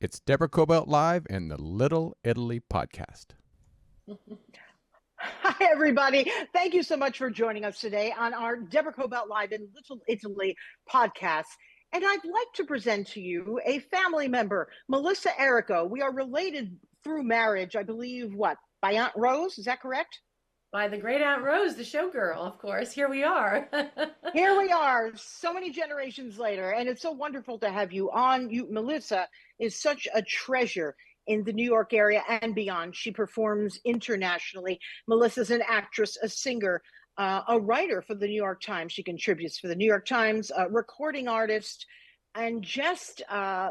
It's Deborah Cobalt Live and the Little Italy podcast. Hi, everybody. Thank you so much for joining us today on our Deborah Cobalt Live in Little Italy podcast. And I'd like to present to you a family member, Melissa Errico. We are related through marriage, I believe, by Aunt Rose? Is that correct? By the great Aunt Rose, the showgirl, of course. Here we are. Here we are, so many generations later, and it's so wonderful to have you on. Melissa is such a treasure in the New York area and beyond. She performs internationally. Melissa's an actress, a singer, a writer for the New York Times. She contributes for the New York Times, a recording artist, and just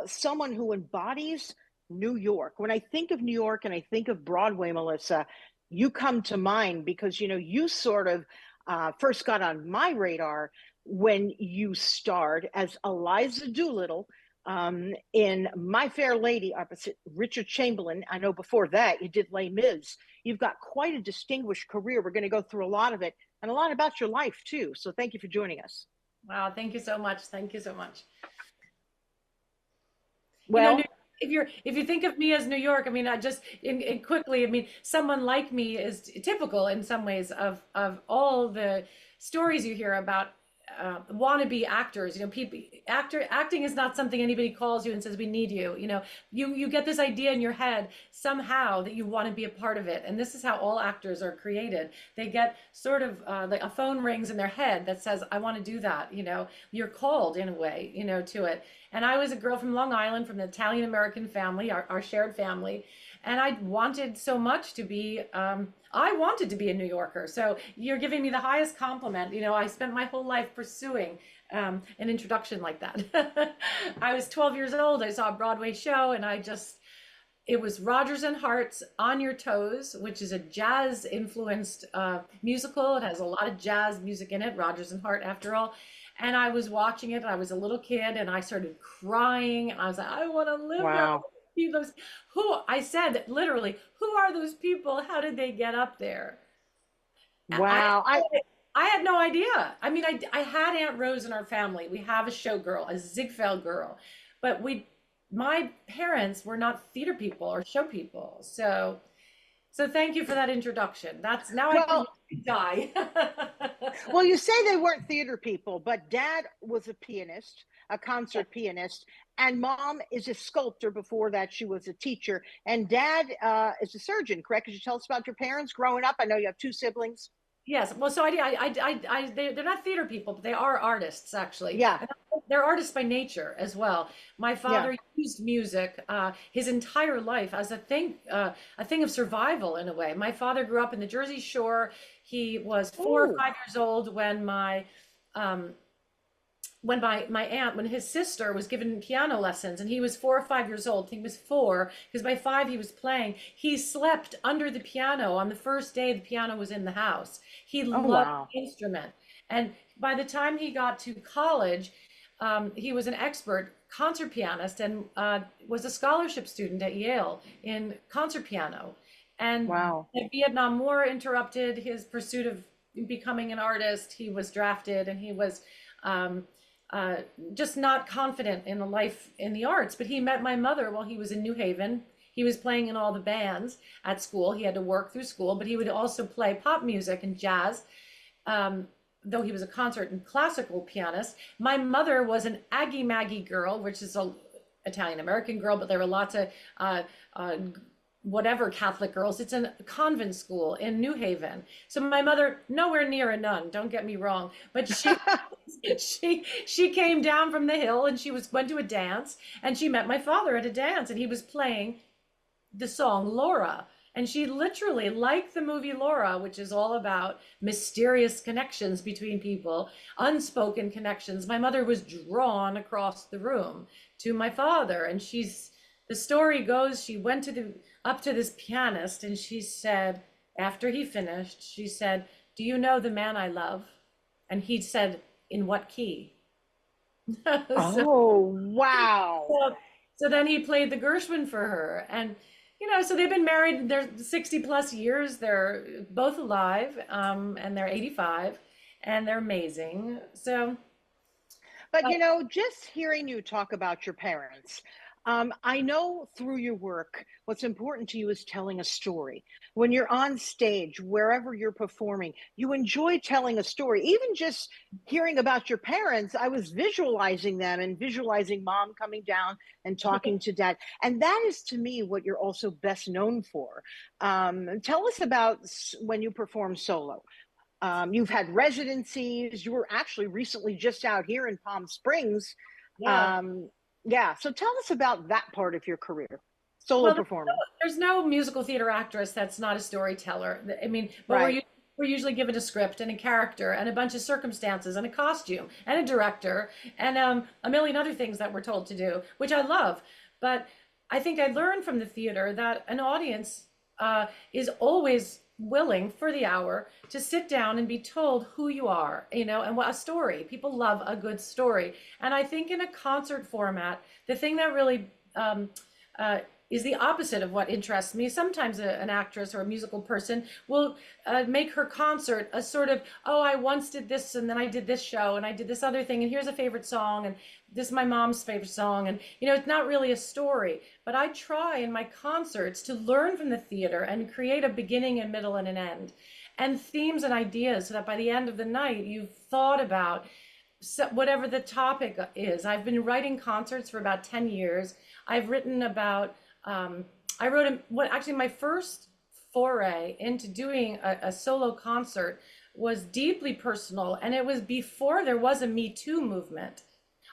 someone who embodies New York. When I think of New York and I think of Broadway, Melissa, you come to mind because, you sort of first got on my radar when you starred as Eliza Doolittle in My Fair Lady opposite Richard Chamberlain. I know before that you did Les Mis. You've got quite a distinguished career. We're going to go through a lot of it and a lot about your life too. So thank you for joining us. Wow, thank you so much. Thank you so much. Well, if you think of me as New York, I mean, quickly, I mean, someone like me is typical in some ways of all the stories you hear about wannabe actors. Acting is not something anybody calls you and says we need you. You get this idea in your head somehow that you want to be a part of it, and this is how all actors are created. They get sort of like a phone rings in their head that says I want to do that. You're called in a way, to it. And I was a girl from Long Island, from the Italian American family, our shared family, and I wanted so much to be. I wanted to be a New Yorker. So you're giving me the highest compliment. I spent my whole life pursuing an introduction like that. I was 12 years old. I saw a Broadway show and it was Rodgers and Hart's On Your Toes, which is a jazz influenced musical. It has a lot of jazz music in it, Rodgers and Hart after all. And I was watching it and I was a little kid and I started crying and I was like, I want to live there. I said literally, who are those people? How did they get up there? Wow. I had no idea. I mean, I had Aunt Rose in our family. We have a showgirl, a Ziegfeld girl, but my parents were not theater people or show people. So thank you for that introduction. That's now I can die. Well, you say they weren't theater people, but Dad was a pianist, a concert pianist, and Mom is a sculptor. Before that, she was a teacher, and Dad is a surgeon. Correct? Could you tell us about your parents growing up? I know you have two siblings. Yes. Well, so they're not theater people, but they are artists, actually. Yeah. And they're artists by nature as well. My father used music his entire life as a thing of survival in a way. My father grew up in the Jersey Shore. He was 4 or 5 years old when my aunt, when his sister was given piano lessons, and he was 4 or 5 years old. He was 4 because by 5 he was playing. He slept under the piano on the first day the piano was in the house. He loved the instrument. And by the time he got to college, he was an expert concert pianist and was a scholarship student at Yale in concert piano. And the Vietnam War interrupted his pursuit of becoming an artist. He was drafted and he was just not confident in a life in the arts. But he met my mother while he was in New Haven. He was playing in all the bands at school. He had to work through school, but he would also play pop music and jazz. Though he was a concert and classical pianist. My mother was an Aggie Maggie girl, which is a Italian American girl, but there were lots of whatever Catholic girls. It's a convent school in New Haven. So my mother, nowhere near a nun, don't get me wrong, but she came down from the hill and went to a dance and she met my father at a dance and he was playing the song Laura. And she literally, like the movie Laura, which is all about mysterious connections between people, unspoken connections, my mother was drawn across the room to my father. And the story goes, she went up to this pianist and she said, after he finished, she said, "Do you know the man I love?" And he said, "In what key?" Wow. So then he played the Gershwin for her. And so they've been married, they're 60 plus years. They're both alive, and they're 85 and they're amazing. So. But, just hearing you talk about your parents, I know through your work, what's important to you is telling a story. When you're on stage, wherever you're performing, you enjoy telling a story. Even just hearing about your parents, I was visualizing them and visualizing mom coming down and talking to dad. And that is to me what you're also best known for. Tell us about when you perform solo. You've had residencies. You were actually recently just out here in Palm Springs. Yeah. Yeah, so tell us about that part of your career, solo Well, performing. there's no musical theater actress that's not a storyteller. I mean, but Right. we're usually given a script and a character and a bunch of circumstances and a costume and a director and a million other things that we're told to do, which I love. But I think I learned from the theater that an audience is always willing for the hour to sit down and be told who you are, and what a story. People love a good story. And I think in a concert format, the thing that really uh, is the opposite of what interests me. Sometimes an actress or a musical person will make her concert a sort of, oh, I once did this and then I did this show and I did this other thing and here's a favorite song and this is my mom's favorite song. And, it's not really a story. But I try in my concerts to learn from the theater and create a beginning, a middle, and an end, and themes and ideas so that by the end of the night, you've thought about whatever the topic is. I've been writing concerts for about 10 years. I've written about I wrote actually my first foray into doing a solo concert was deeply personal, and it was before there was a Me Too movement.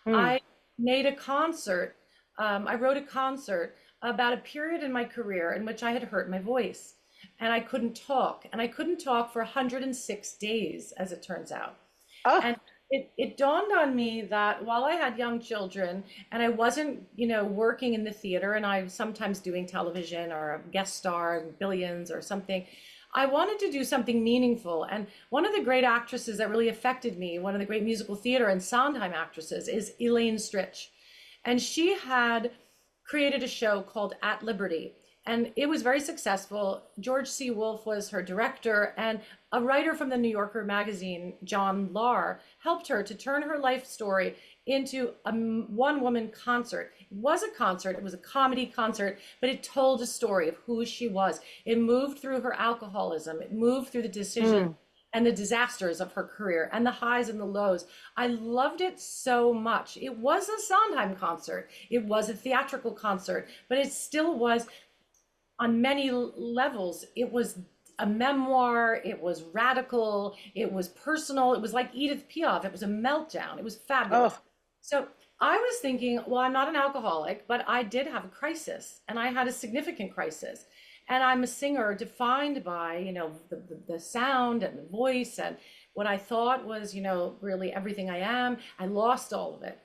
I made a concert. I wrote a concert about a period in my career in which I had hurt my voice, and I couldn't talk, for 106 days, as it turns out. Oh, And it dawned on me that while I had young children and I wasn't, working in the theater, and I was sometimes doing television or a guest star in Billions or something, I wanted to do something meaningful. And one of the great actresses that really affected me, one of the great musical theater and Sondheim actresses, is Elaine Stritch. And she had created a show called At Liberty. And it was very successful. George C. Wolfe was her director, and a writer from the New Yorker magazine, John Lahr, helped her to turn her life story into a one-woman concert. It was a concert, it was a comedy concert, but it told a story of who she was. It moved through her alcoholism, it moved through the decision and the disasters of her career and the highs and the lows. I loved it so much. It was a Sondheim concert, it was a theatrical concert, but it still was, on many levels, it was a memoir, it was radical, it was personal, it was like Edith Piaf, it was a meltdown, it was fabulous. oh, So I was thinking, well, I'm not an alcoholic, but I did have a crisis, and I had a significant crisis. And I'm a singer defined by, the sound and the voice and what I thought was, really everything I am. I lost all of it.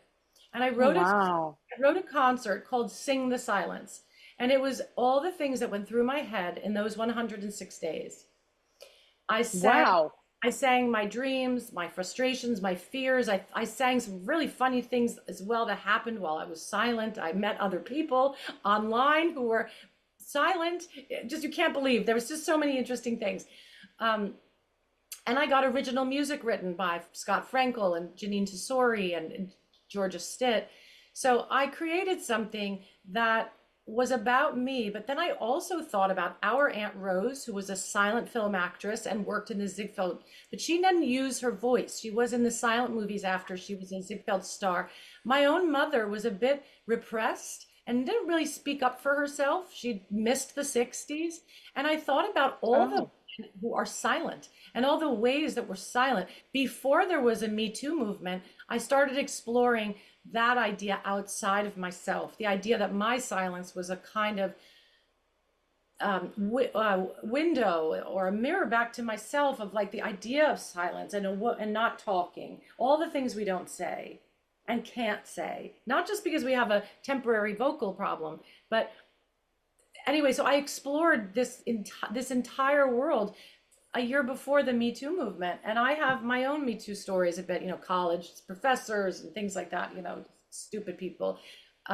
And I wrote wow. I wrote a concert called Sing the Silence. And it was all the things that went through my head in those 106 days. Wow. I sang my dreams, my frustrations, my fears. I sang some really funny things as well that happened while I was silent. I met other people online who were silent. Just, you can't believe. There was just so many interesting things. And I got original music written by Scott Frankel and Janine Tesori and Georgia Stitt. So I created something that was about me, but then I also thought about our Aunt Rose, who was a silent film actress and worked in the Ziegfeld, but she didn't use her voice. She was in the silent movies after she was a Ziegfeld star. My own mother was a bit repressed and didn't really speak up for herself. She missed the 60s. And I thought about all the women who are silent and all the ways that we're silent. Before there was a Me Too movement, I started exploring that idea outside of myself, the idea that my silence was a kind of window or a mirror back to myself, of like the idea of silence and not talking, all the things we don't say and can't say, not just because we have a temporary vocal problem, but anyway. So I explored this entire world a year before the Me Too movement. And I have my own Me Too stories about, college professors and things like that, stupid people,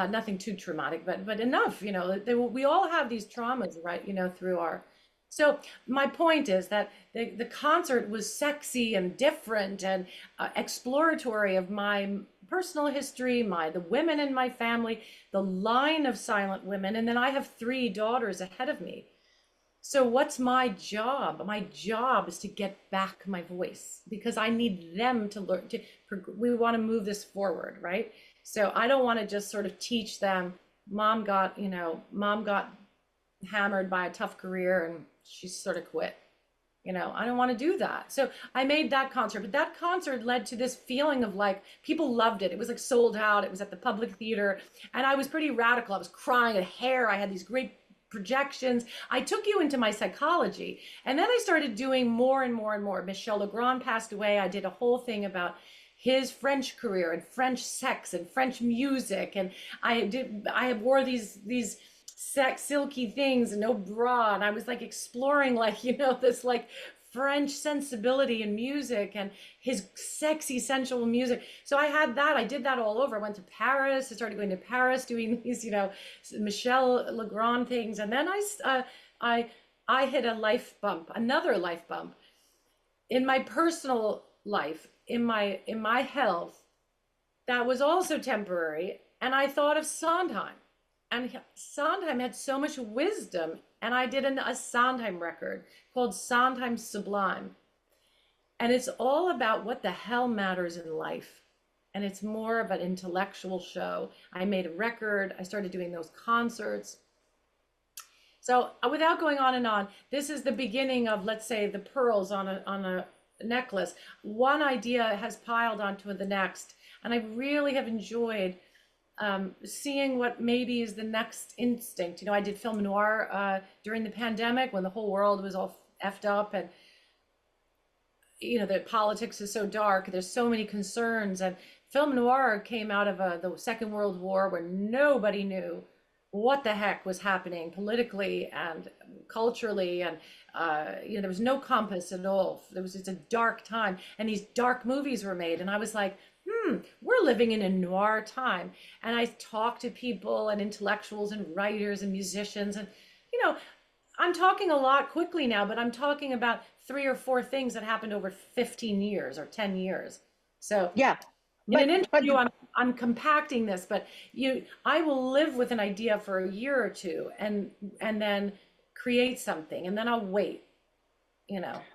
nothing too traumatic, but enough, we all have these traumas, right? Through our, so my point is that the concert was sexy and different and exploratory of my personal history, the women in my family, the line of silent women, and then I have 3 daughters ahead of me. So what's my job? My job is to get back my voice, because I need them to learn we want to move this forward, right? So I don't want to just sort of teach them, mom got hammered by a tough career and she sort of quit. I don't want to do that. So I made that concert, but that concert led to this feeling of like, people loved it. It was like sold out. It was at the Public Theater. And I was pretty radical. I was crying at hair. I had these great projections. I took you into my psychology. And then I started doing more and more and more. Michel Legrand passed away. I did a whole thing about his French career and French sex and French music. And I wore these silky things and no bra, and I was like exploring this like French sensibility in music and his sexy sensual music. So I did that all over. I went to Paris. I started going to Paris doing these Michel Legrand things, and then I hit another life bump in my personal life, in my health, that was also temporary. And I thought of Sondheim. And Sondheim had so much wisdom, and I did a Sondheim record called Sondheim Sublime. And it's all about what the hell matters in life. And it's more of an intellectual show. I made a record. I started doing those concerts. So without going on and on, this is the beginning of, let's say, the pearls on a necklace. One idea has piled onto the next. And I really have enjoyed seeing what maybe is the next instinct. I did film noir during the pandemic when the whole world was all effed up, and the politics is so dark. There's so many concerns, and film noir came out of the Second World War, where nobody knew what the heck was happening politically and culturally, and there was no compass at all. It's a dark time, and these dark movies were made, and I was like, we're living in a noir time. And I talk to people and intellectuals and writers and musicians, and I'm talking a lot quickly now, but I'm talking about 3 or 4 things that happened over 15 years or 10 years. So yeah, in an interview, I'm compacting this, but I will live with an idea for a year or two and then create something, and then I'll wait.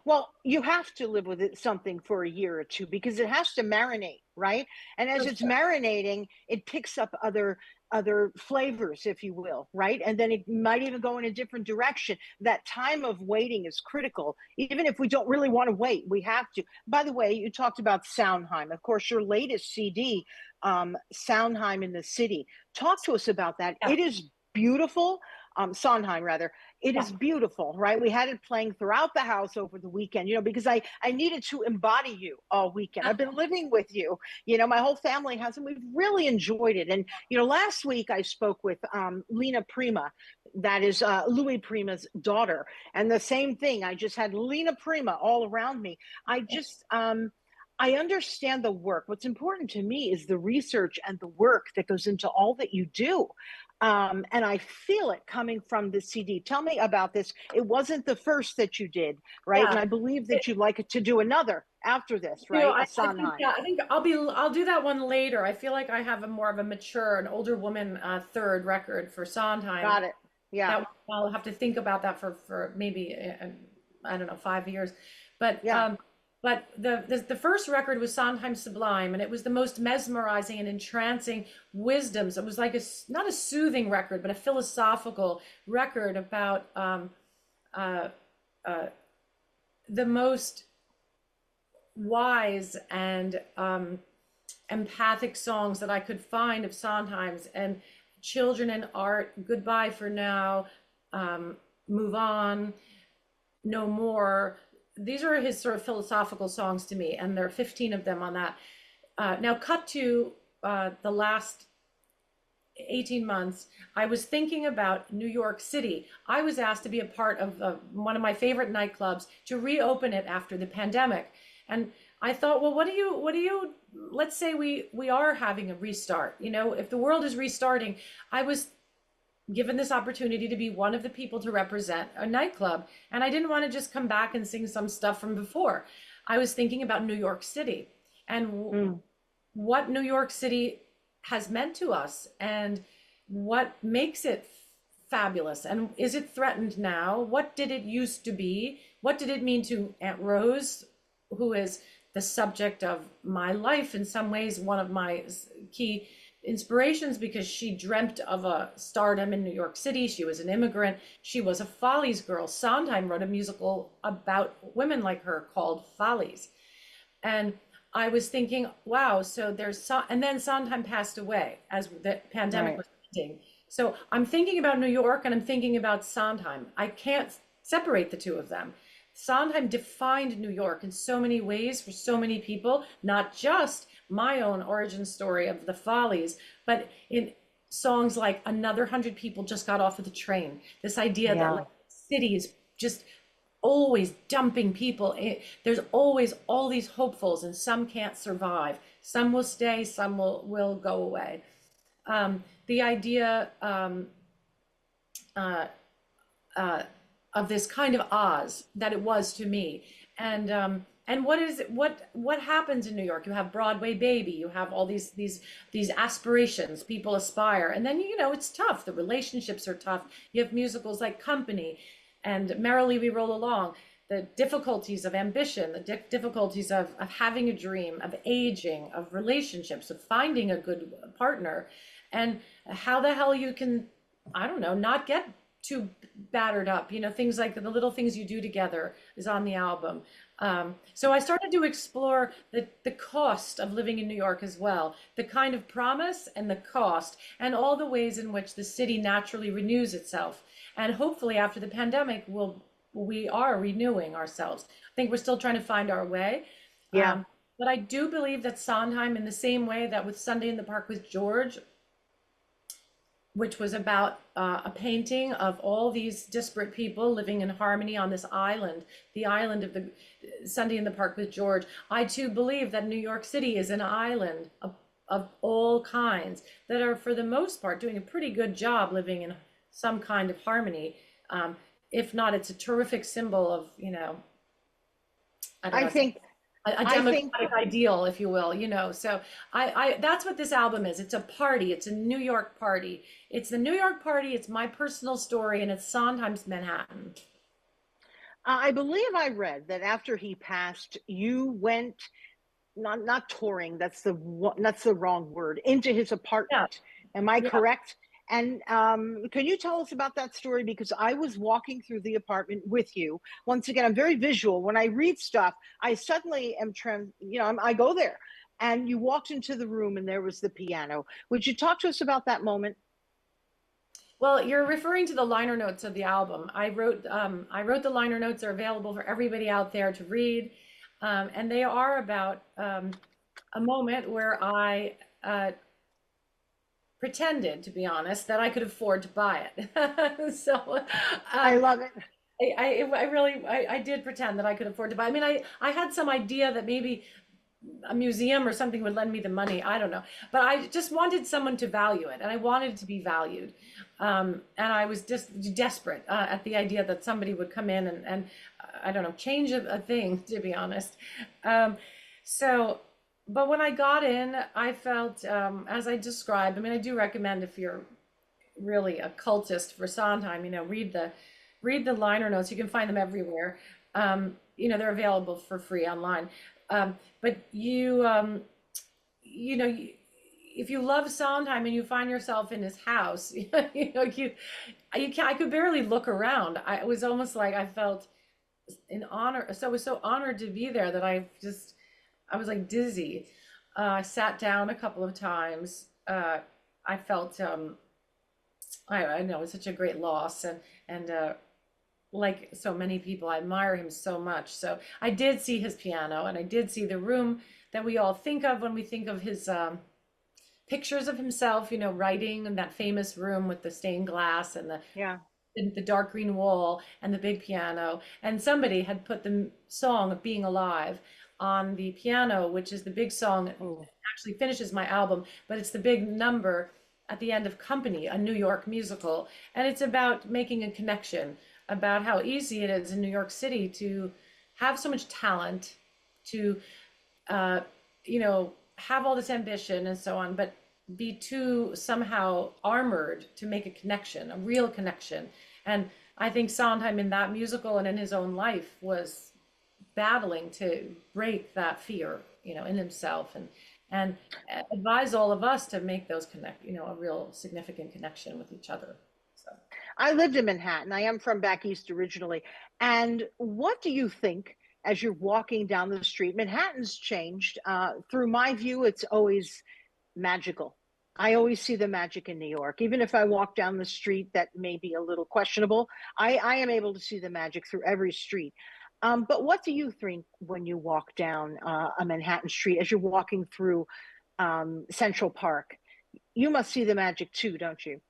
Well, you have to live with something for a year or two, because it has to marinate, right? And as it's marinating, it picks up other flavors, if you will, right? And then it might even go in a different direction. That time of waiting is critical. Even if we don't really want to wait, we have to. By the way, you talked about Sondheim. Of course, your latest CD, Sondheim in the City. Talk to us about that. Yeah. It is beautiful. Sondheim, rather. It is beautiful, right? We had it playing throughout the house over the weekend, because I needed to embody you all weekend. I've been living with you, my whole family has, and we've really enjoyed it. And, last week I spoke with Lena Prima, that is Louis Prima's daughter. And the same thing, I just had Lena Prima all around me. I understand the work. What's important to me is the research and the work that goes into all that you do. And I feel it coming from the CD. Tell me about this. It wasn't the first that you did, right? Yeah. And I believe that you'd like to do another after this, right? I think I'll do that one later. I feel like I have an older woman third record for Sondheim. Got it. Yeah. I'll have to think about that for maybe, I don't know, 5 years. But yeah. But the first record was Sondheim Sublime, and it was the most mesmerizing and entrancing wisdoms. It was like not a soothing record, but a philosophical record about the most wise and empathic songs that I could find of Sondheim's, and Children and Art, Goodbye for Now, Move On, No More. These are his sort of philosophical songs to me, and there are 15 of them on that. Now cut to the last 18 months, I was thinking about New York City. I was asked to be a part of one of my favorite nightclubs to reopen it after the pandemic. And I thought, well, what do you, let's say we are having a restart, if the world is restarting. I was given this opportunity to be one of the people to represent a nightclub. And I didn't want to just come back and sing some stuff from before. I was thinking about New York City and what New York City has meant to us and what makes it fabulous, and is it threatened now? What did it used to be? What did it mean to Aunt Rose, who is the subject of my life, in some ways one of my key inspirations, because she dreamt of a stardom in New York City. She was an immigrant. She was a Follies girl. Sondheim wrote a musical about women like her called Follies. And I was thinking, wow, so and then Sondheim passed away as the pandemic was ending. So I'm thinking about New York and I'm thinking about Sondheim. I can't separate the two of them. Sondheim defined New York in so many ways for so many people, not just my own origin story of the Follies, but in songs like Another 100 People Just Got Off of the Train. This idea that like, the city is just always dumping people. There's always all these hopefuls, and some can't survive. Some will stay, some will go away. The idea of this kind of Oz that it was to me, and what happens in New York? You have Broadway Baby, you have all these aspirations, people aspire, and then it's tough. The relationships are tough. You have musicals like Company and Merrily We Roll Along. The difficulties of ambition, the difficulties of having a dream, of aging, of relationships, of finding a good partner, and how the hell you can, I don't know, not get too battered up. Things like The Little Things You Do Together is on the album. So I started to explore the cost of living in New York as well, the kind of promise and the cost, and all the ways in which the city naturally renews itself. And hopefully after the pandemic, we are renewing ourselves. I think we're still trying to find our way. Yeah. But I do believe that Sondheim, in the same way that with Sunday in the Park with George, which was about a painting of all these disparate people living in harmony on this island, the island of the Sunday in the Park with George. I too believe that New York City is an island of all kinds that are, for the most part, doing a pretty good job living in some kind of harmony. If not, it's a terrific symbol of, I think a democratic ideal, if you will, so I that's what this album is. It's a party. It's a New York party. It's the New York party. It's my personal story, and it's Sondheim's Manhattan. I believe I read that after he passed, you went not touring. That's the wrong word. Into his apartment. Yeah. Am I correct? And can you tell us about that story? Because I was walking through the apartment with you. Once again, I'm very visual. When I read stuff, I suddenly am, I go there. And you walked into the room and there was the piano. Would you talk to us about that moment? Well, you're referring to the liner notes of the album. I wrote the liner notes. Are available for everybody out there to read. And they are about a moment where I pretended, to be honest, that I could afford to buy it. So I love it. I did pretend that I could afford to buy it. I mean, I had some idea that maybe a museum or something would lend me the money. I don't know, but I just wanted someone to value it, and I wanted it to be valued. And I was just desperate at the idea that somebody would come in and I don't know, change a thing, to be honest. But when I got in, I felt, as I described, I mean, I do recommend, if you're really a cultist for Sondheim, read the liner notes. You can find them everywhere. They're available for free online. But if you love Sondheim and you find yourself in his house, I could barely look around. It was almost like I felt in honor. So I was so honored to be there that I was like dizzy. I sat down a couple of times. I felt, I know it's such a great loss, and like so many people, I admire him so much. So I did see his piano, and I did see the room that we all think of when we think of his pictures of himself, writing in that famous room with the stained glass and the dark green wall and the big piano. And somebody had put the song Being Alive on the piano, which is the big song that actually finishes my album, but it's the big number at the end of Company, a New York musical. And it's about making a connection, about how easy it is in New York City to have so much talent, to have all this ambition and so on, but be too somehow armored to make a connection, a real connection. And I think Sondheim in that musical and in his own life was battling to break that fear, in himself, and advise all of us to make those a real significant connection with each other. So I lived in Manhattan. I am from back east originally. And what do you think as you're walking down the street? Manhattan's changed. Through my view, it's always magical. I always see the magic in New York. Even if I walk down the street that may be a little questionable, I am able to see the magic through every street. But what do you think when you walk down a Manhattan street as you're walking through Central Park? You must see the magic too, don't you?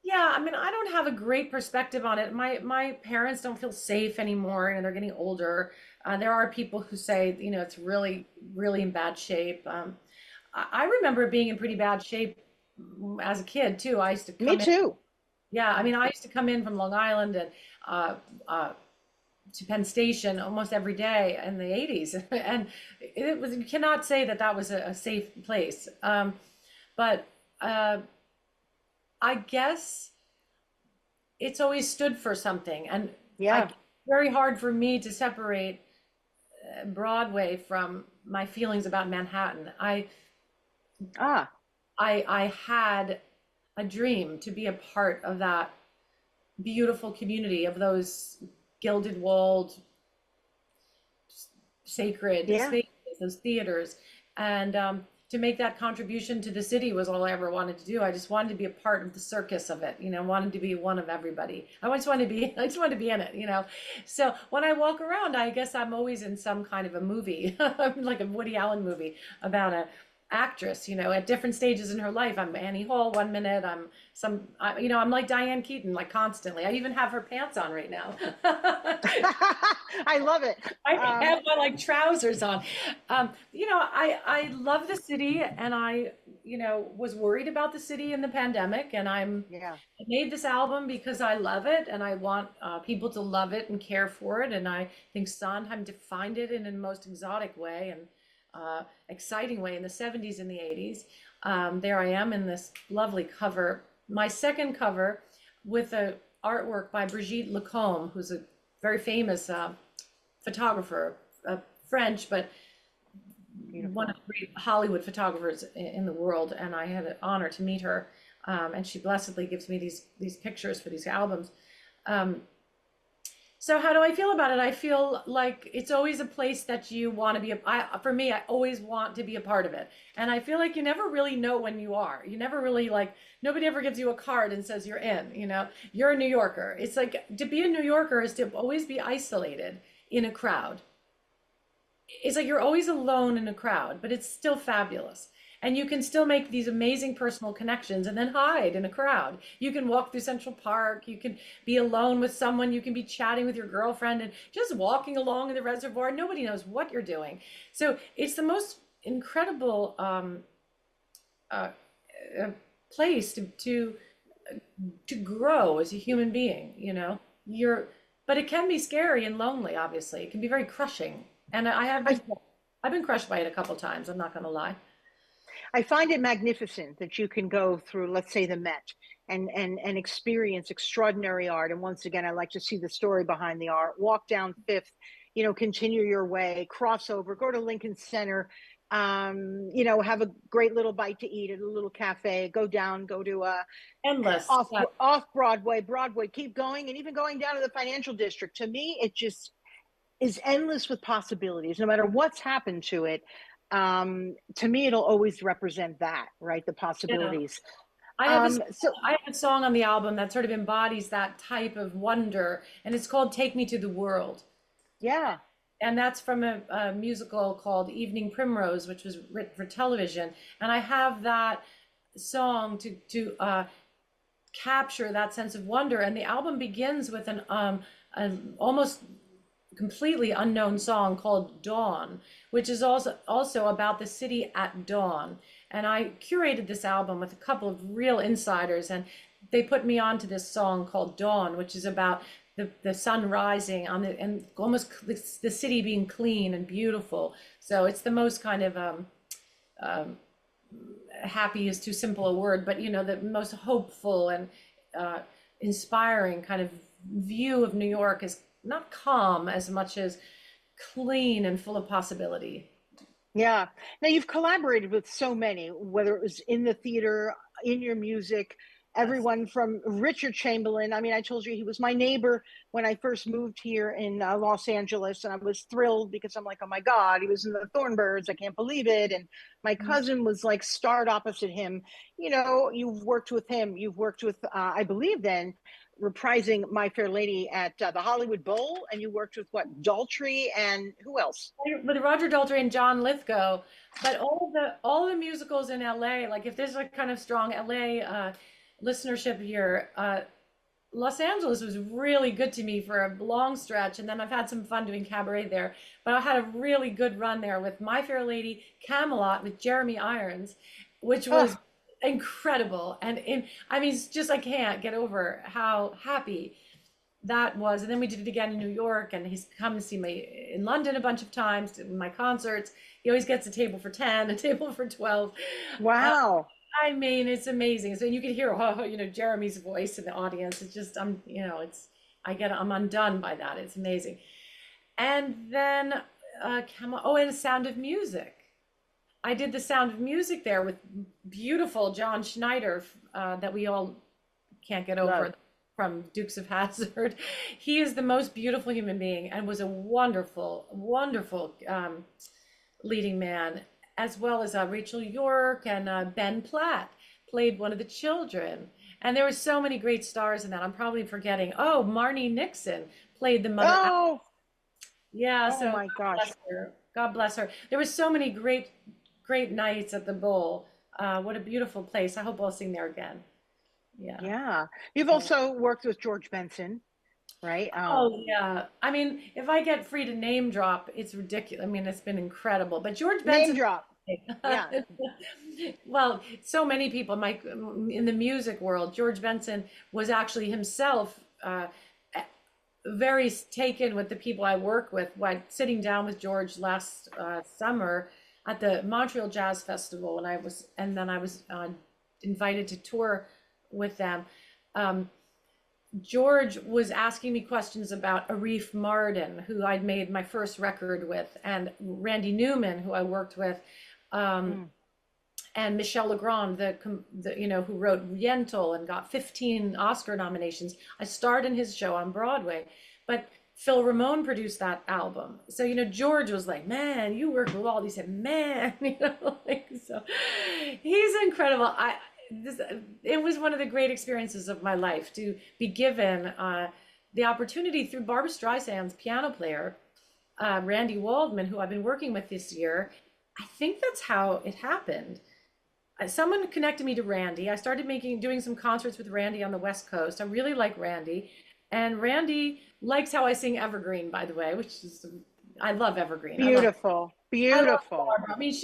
yeah, I mean, I don't have a great perspective on it. My parents don't feel safe anymore, and they're getting older. There are people who say, it's really, really in bad shape. I remember being in pretty bad shape as a kid too. I used to Me come in. too. Yeah, I mean, I used to come in from Long Island and uh, uh, to Penn Station almost every day in the 80s. And it was, you cannot say that that was a safe place. But I guess it's always stood for something. And Yeah. very hard for me to separate Broadway from my feelings about Manhattan. Ah, I had a dream to be a part of that beautiful community of those gilded walled sacred yeah. spaces, those theaters, and to make that contribution to the city was all I ever wanted to do. I just wanted to be a part of the circus of it, wanted to be one of everybody. I just wanted to be in it, So when I walk around, I guess I'm always in some kind of a movie, like a Woody Allen movie about a actress, at different stages in her life. I'm Annie Hall one minute, I'm like Diane Keaton, like constantly. I even have her pants on right now. I love it. I have my like trousers on. I love the city, and I, was worried about the city in the pandemic, and I Yeah. made this album because I love it, and I want people to love it and care for it, and I think Sondheim defined it in the most exotic way and exciting way in the 70s and the 80s. There I am in this lovely cover, my second cover, with a artwork by Brigitte Lacombe, who's a very famous photographer, French, but Beautiful. one of the great Hollywood photographers in the world. And I had an honor to meet her. And she blessedly gives me these pictures for these albums. So how do I feel about it? I feel like it's always a place that you want to be. For me, I always want to be a part of it. And I feel like you never really know when you are. You never really nobody ever gives you a card and says you're in, you're a New Yorker. It's like to be a New Yorker is to always be isolated in a crowd. It's like you're always alone in a crowd, but it's still fabulous. And you can still make these amazing personal connections and then hide in a crowd. You can walk through Central Park. You can be alone with someone. You can be chatting with your girlfriend and just walking along in the reservoir. Nobody knows what you're doing. So it's the most incredible place to grow as a human being. But it can be scary and lonely. Obviously, it can be very crushing. And I've been crushed by it a couple times. I'm not going to lie. I find it magnificent that you can go through, let's say, the Met and experience extraordinary art. And once again, I like to see the story behind the art. Walk down Fifth, continue your way, cross over, go to Lincoln Center, have a great little bite to eat at a little cafe, go down, go to Endless. off Broadway, keep going, and even going down to the financial district. To me, it just is endless with possibilities, no matter what's happened to it. To me, it'll always represent that, right? The possibilities. I have a song on the album that sort of embodies that type of wonder, and it's called Take Me to the World. Yeah. And that's from a musical called Evening Primrose, which was written for television. And I have that song to capture that sense of wonder. And the album begins with an almost completely unknown song called Dawn, which is also about the city at dawn. And I curated this album with a couple of real insiders, and they put me onto this song called Dawn, which is about the sun rising and almost the city being clean and beautiful. So it's the most kind of um, happy is too simple a word, but you know, the most hopeful and uh, inspiring kind of view of New York is not calm as much as clean and full of possibility. Yeah. Now you've collaborated with so many, whether it was in the theater, in your music, Yes. everyone from Richard Chamberlain. I mean, I told you he was my neighbor when I first moved here in Los Angeles, and I was thrilled because I'm like, oh my God, he was in the Thornbirds. I can't believe it. And my cousin was like starred opposite him. You know, you've worked with him. You've worked with, I believe, then reprising My Fair Lady at the Hollywood Bowl, and you worked with what, Daltrey and who else? With Roger Daltrey and John Lithgow, but all the musicals in LA, like if there's a kind of strong LA listenership here, Los Angeles was really good to me for a long stretch, and then I've had some fun doing cabaret there. But I had a really good run there with My Fair Lady, Camelot with Jeremy Irons, which was Oh, incredible. I mean, it's just I can't get over how happy that was. And then we did it again in New York, and he's come to see me in London a bunch of times to my concerts. He always gets a table for 10, a table for 12. Uh, wow. I mean, it's amazing. So you can hear, oh, you know, Jeremy's voice in the audience. It's just, you know, I'm undone by that. It's amazing. And then, and Sound of Music. I did the Sound of Music there with beautiful John Schneider, that we all can't get Love. over, from Dukes of Hazzard. He is the most beautiful human being and was a wonderful, wonderful leading man, as well as Rachel York and Ben Platt played one of the children. And there were so many great stars in that. I'm probably forgetting. Oh, Marnie Nixon played the mother. Oh, Yeah, oh so my God gosh. bless her. God bless her. There were so many great, great nights at the Bowl. What a beautiful place. I hope I'll sing there again. Yeah. Yeah. You've So, also worked with George Benson, right? oh yeah. I mean, if I get free to name drop, it's ridiculous. I mean, it's been incredible. But George Name Benson, drop. Yeah. well, so many people, Mike, in the music world, George Benson was actually himself very taken with the people I work with. Like sitting down with George last summer at the Montreal Jazz Festival, and then I was invited to tour with them. Um, George was asking me questions about Arif Mardin, who I'd made my first record with, and Randy Newman, who I worked with, um, Mm. and Michel Legrand, you know, who wrote Yentl and got 15 Oscar nominations. I starred in his show on Broadway, but Phil Ramone produced that album. So, you know, George was like, man, you work with all these, he said, man, you know, like, so he's incredible. It was one of the great experiences of my life to be given the opportunity through Barbra Streisand's piano player, Randy Waldman, who I've been working with this year. I think that's how it happened. Someone connected me to Randy. I started doing some concerts with Randy on the West Coast. I really like Randy. And Randy likes how I sing Evergreen, by the way, which is, I love Evergreen. Beautiful. I love Beautiful. Barbara. I mean,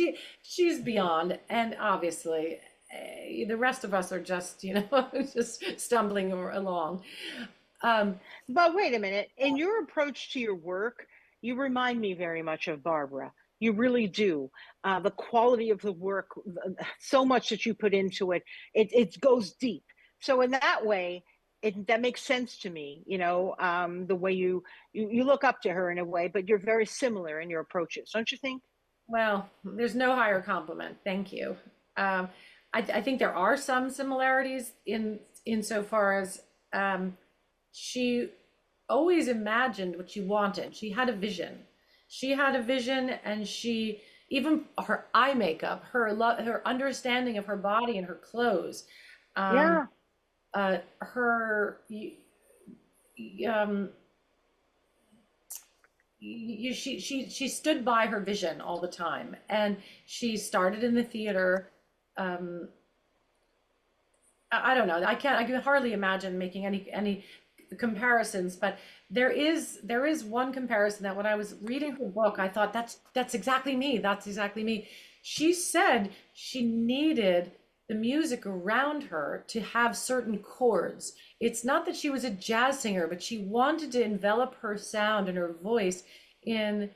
she's beyond, and obviously, the rest of us are just, you know, just stumbling along. Um, But wait a minute. In your approach to your work, you remind me very much of Barbara. You really do. The quality of the work, so much that you put into it, it goes deep. So in that way, that makes sense to me. You know, the way you look up to her in a way, but you're very similar in your approaches, don't you think? well, there's no higher compliment. Thank you. Um, I think there are some similarities in insofar as she always imagined what she wanted. She had a vision. She had a vision, and she even her eye makeup, her understanding of her body and her clothes, um, Yeah. her um, she stood by her vision all the time, and she started in the theater. Um, I don't know. I can hardly imagine making any comparisons, but there is one comparison that when I was reading her book, I thought that's exactly me. That's exactly me. She said she needed the music around her to have certain chords. It's not that she was a jazz singer, but she wanted to envelop her sound and her voice in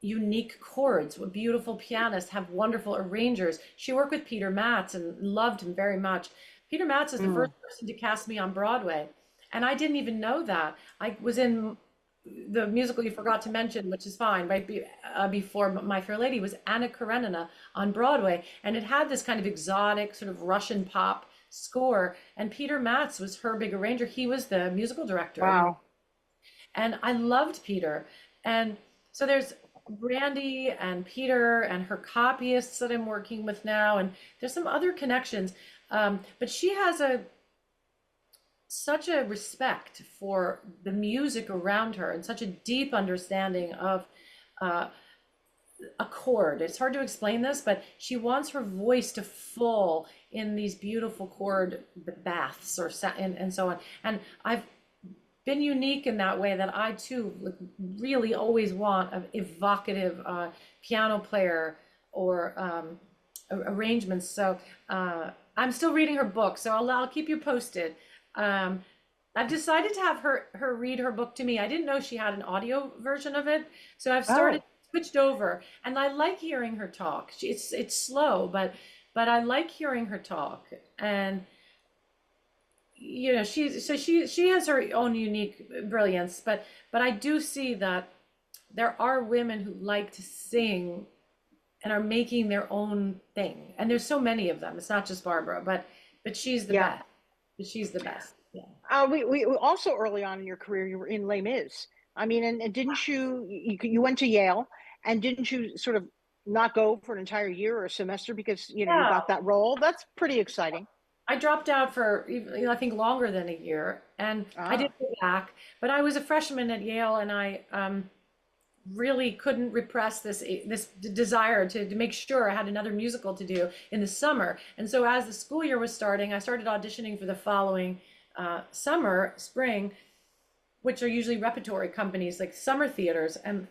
unique chords. What beautiful pianists, have wonderful arrangers. She worked with Peter Matz and loved him very much. Peter Matz is the first person to cast me on Broadway, and I didn't even know that. I was in the musical you forgot to mention, which is fine, right before My Fair Lady, was Anna Karenina on Broadway, and it had this kind of exotic sort of Russian pop score, and Peter Matz was her big arranger. He was the musical director. Wow. And I loved Peter. And so there's Brandy and Peter and her copyists that I'm working with now, and there's some other connections. But she has such a respect for the music around her and such a deep understanding of a chord. It's hard to explain this, but she wants her voice to fall in these beautiful chord baths and so on. And I've been unique in that way, that I too really always want an evocative piano player or arrangements. So I'm still reading her book, so I'll keep you posted. I've decided to have her read her book to me. I didn't know she had an audio version of it, so I've switched over, and I like hearing her talk. It's slow, but I like hearing her talk. And you know, she has her own unique brilliance, but I do see that there are women who like to sing and are making their own thing, and there's so many of them. It's not just Barbara, but she's the best. She's the best. Yeah. We also, early on in your career, you were in Les Mis. I mean, and didn't you went to Yale, and didn't you sort of not go for an entire year or a semester because you got that role? That's pretty exciting. I dropped out for, I think, longer than a year, and I did go back, but I was a freshman at Yale, and I really couldn't repress this desire to make sure I had another musical to do in the summer. And so as the school year was starting, I started auditioning for the following spring, which are usually repertory companies like summer theaters. And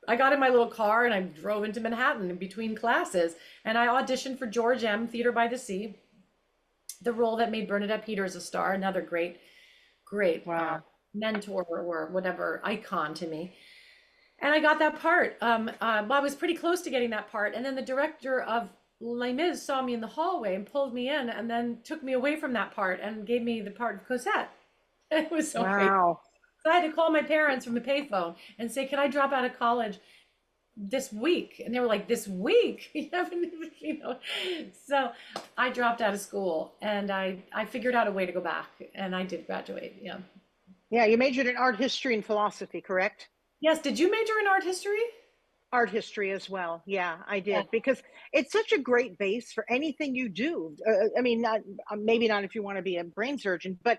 I got in my little car and I drove into Manhattan in between classes, and I auditioned for George M. Theater by the Sea, the role that made Bernadette Peters a star, another great mentor or whatever icon to me. And I got that part. I was pretty close to getting that part. And then the director of Les Mis saw me in the hallway and pulled me in, and then took me away from that part and gave me the part of Cosette. It was so great. So I had to call my parents from the payphone and say, "Can I drop out of college this week?" And they were like, "This week? You haven't even, So I dropped out of school, and I figured out a way to go back, and I did graduate. Yeah. Yeah, you majored in art history and philosophy, correct? Yes. Did you major in art history? Art history as well. Yeah, I did, because it's such a great base for anything you do. I mean, maybe not if you want to be a brain surgeon, but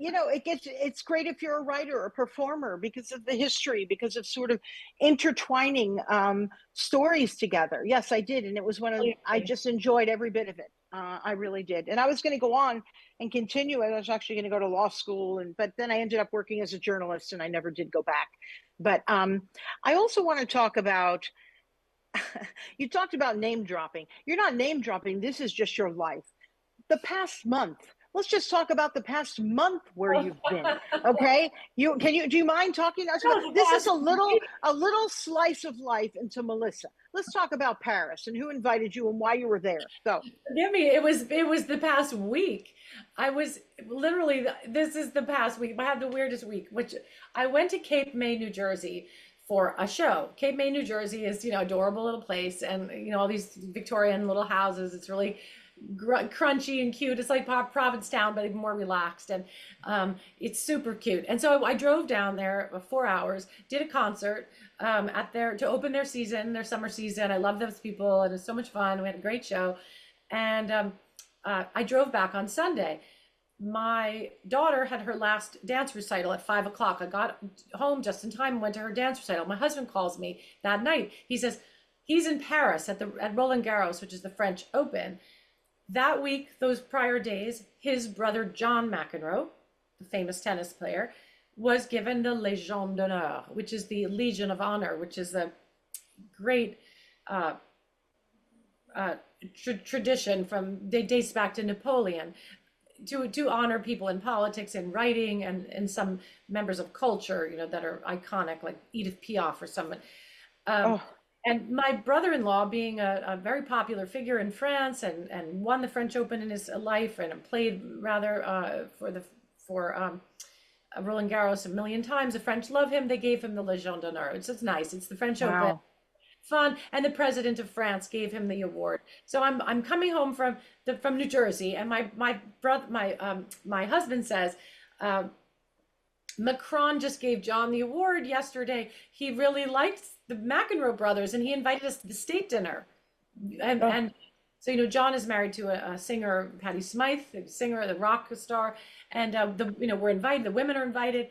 it's great if you're a writer or a performer, because of the history, because of sort of intertwining stories together. Yes, I did, and it was I just enjoyed every bit of it. I really did, and I was going to go on and continue. I was actually going to go to law school, but then I ended up working as a journalist, and I never did go back. But I also want to talk about, you talked about name dropping. You're not name dropping. This is just your life. The past month. Let's just talk about the past month where you've been. Okay. Do you mind talking? This is a little slice of life into Melissa. Let's talk about Paris and who invited you and why you were there. Go. Forgive me. It was the past week. I was literally, this is the past week. I had the weirdest week, which I went to Cape May, New Jersey for a show. Cape May, New Jersey is, adorable little place, and, all these Victorian little houses. It's really crunchy and cute. It's like Provincetown, but even more relaxed, and it's super cute. And so I drove down there 4 hours, did a concert to open their summer season. I love those people, and it was so much fun. We had a great show, and I drove back on Sunday. My daughter had her last dance recital at 5 o'clock. I got home just in time and went to her dance recital. My husband calls me that night. He says he's in Paris at Roland Garros, which is the French Open. That week, those prior days, his brother John McEnroe, the famous tennis player, was given the Légion d'honneur, which is the Legion of Honor, which is a great tradition dates back to Napoleon. to honor people in politics and writing and some members of culture, you know, that are iconic, like Edith Piaf or someone. Um, Oh, and my brother-in-law, being a very popular figure in France, and won the French Open in his life, and played rather for Roland Garros a million times. The French love him. They gave him the Legion d'honneur. It's nice. It's the French Open, wow. fun, and the president of France gave him the award. So I'm coming home from New Jersey, and my husband says, Macron just gave John the award yesterday. He really liked the McEnroe brothers, and he invited us to the state dinner. Oh, And so, you know, John is married to a singer, Patti Smythe, the singer, the rock star, and we're invited. The women are invited,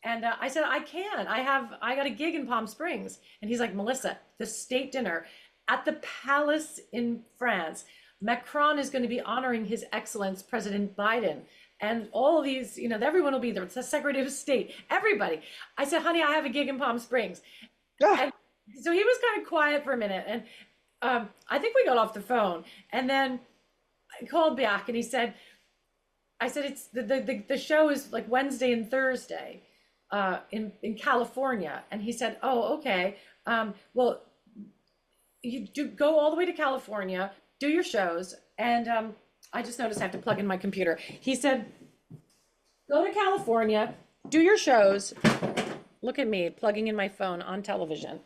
and I said I got a gig in Palm Springs, and he's like, Melissa, the state dinner at the Palace in France. Macron is going to be honoring His Excellence President Biden. And all these, you know, everyone will be there. It's the Secretary of State, everybody. I said, honey, I have a gig in Palm Springs. ah, And so he was kind of quiet for a minute. And I think we got off the phone. And then I called back and he said, I said, it's the show is like Wednesday and Thursday in California. And he said, oh, okay. Well, you do go all the way to California, do your shows. And I just noticed I have to plug in my computer. He said, go to California, do your shows. Look at me plugging in my phone on television.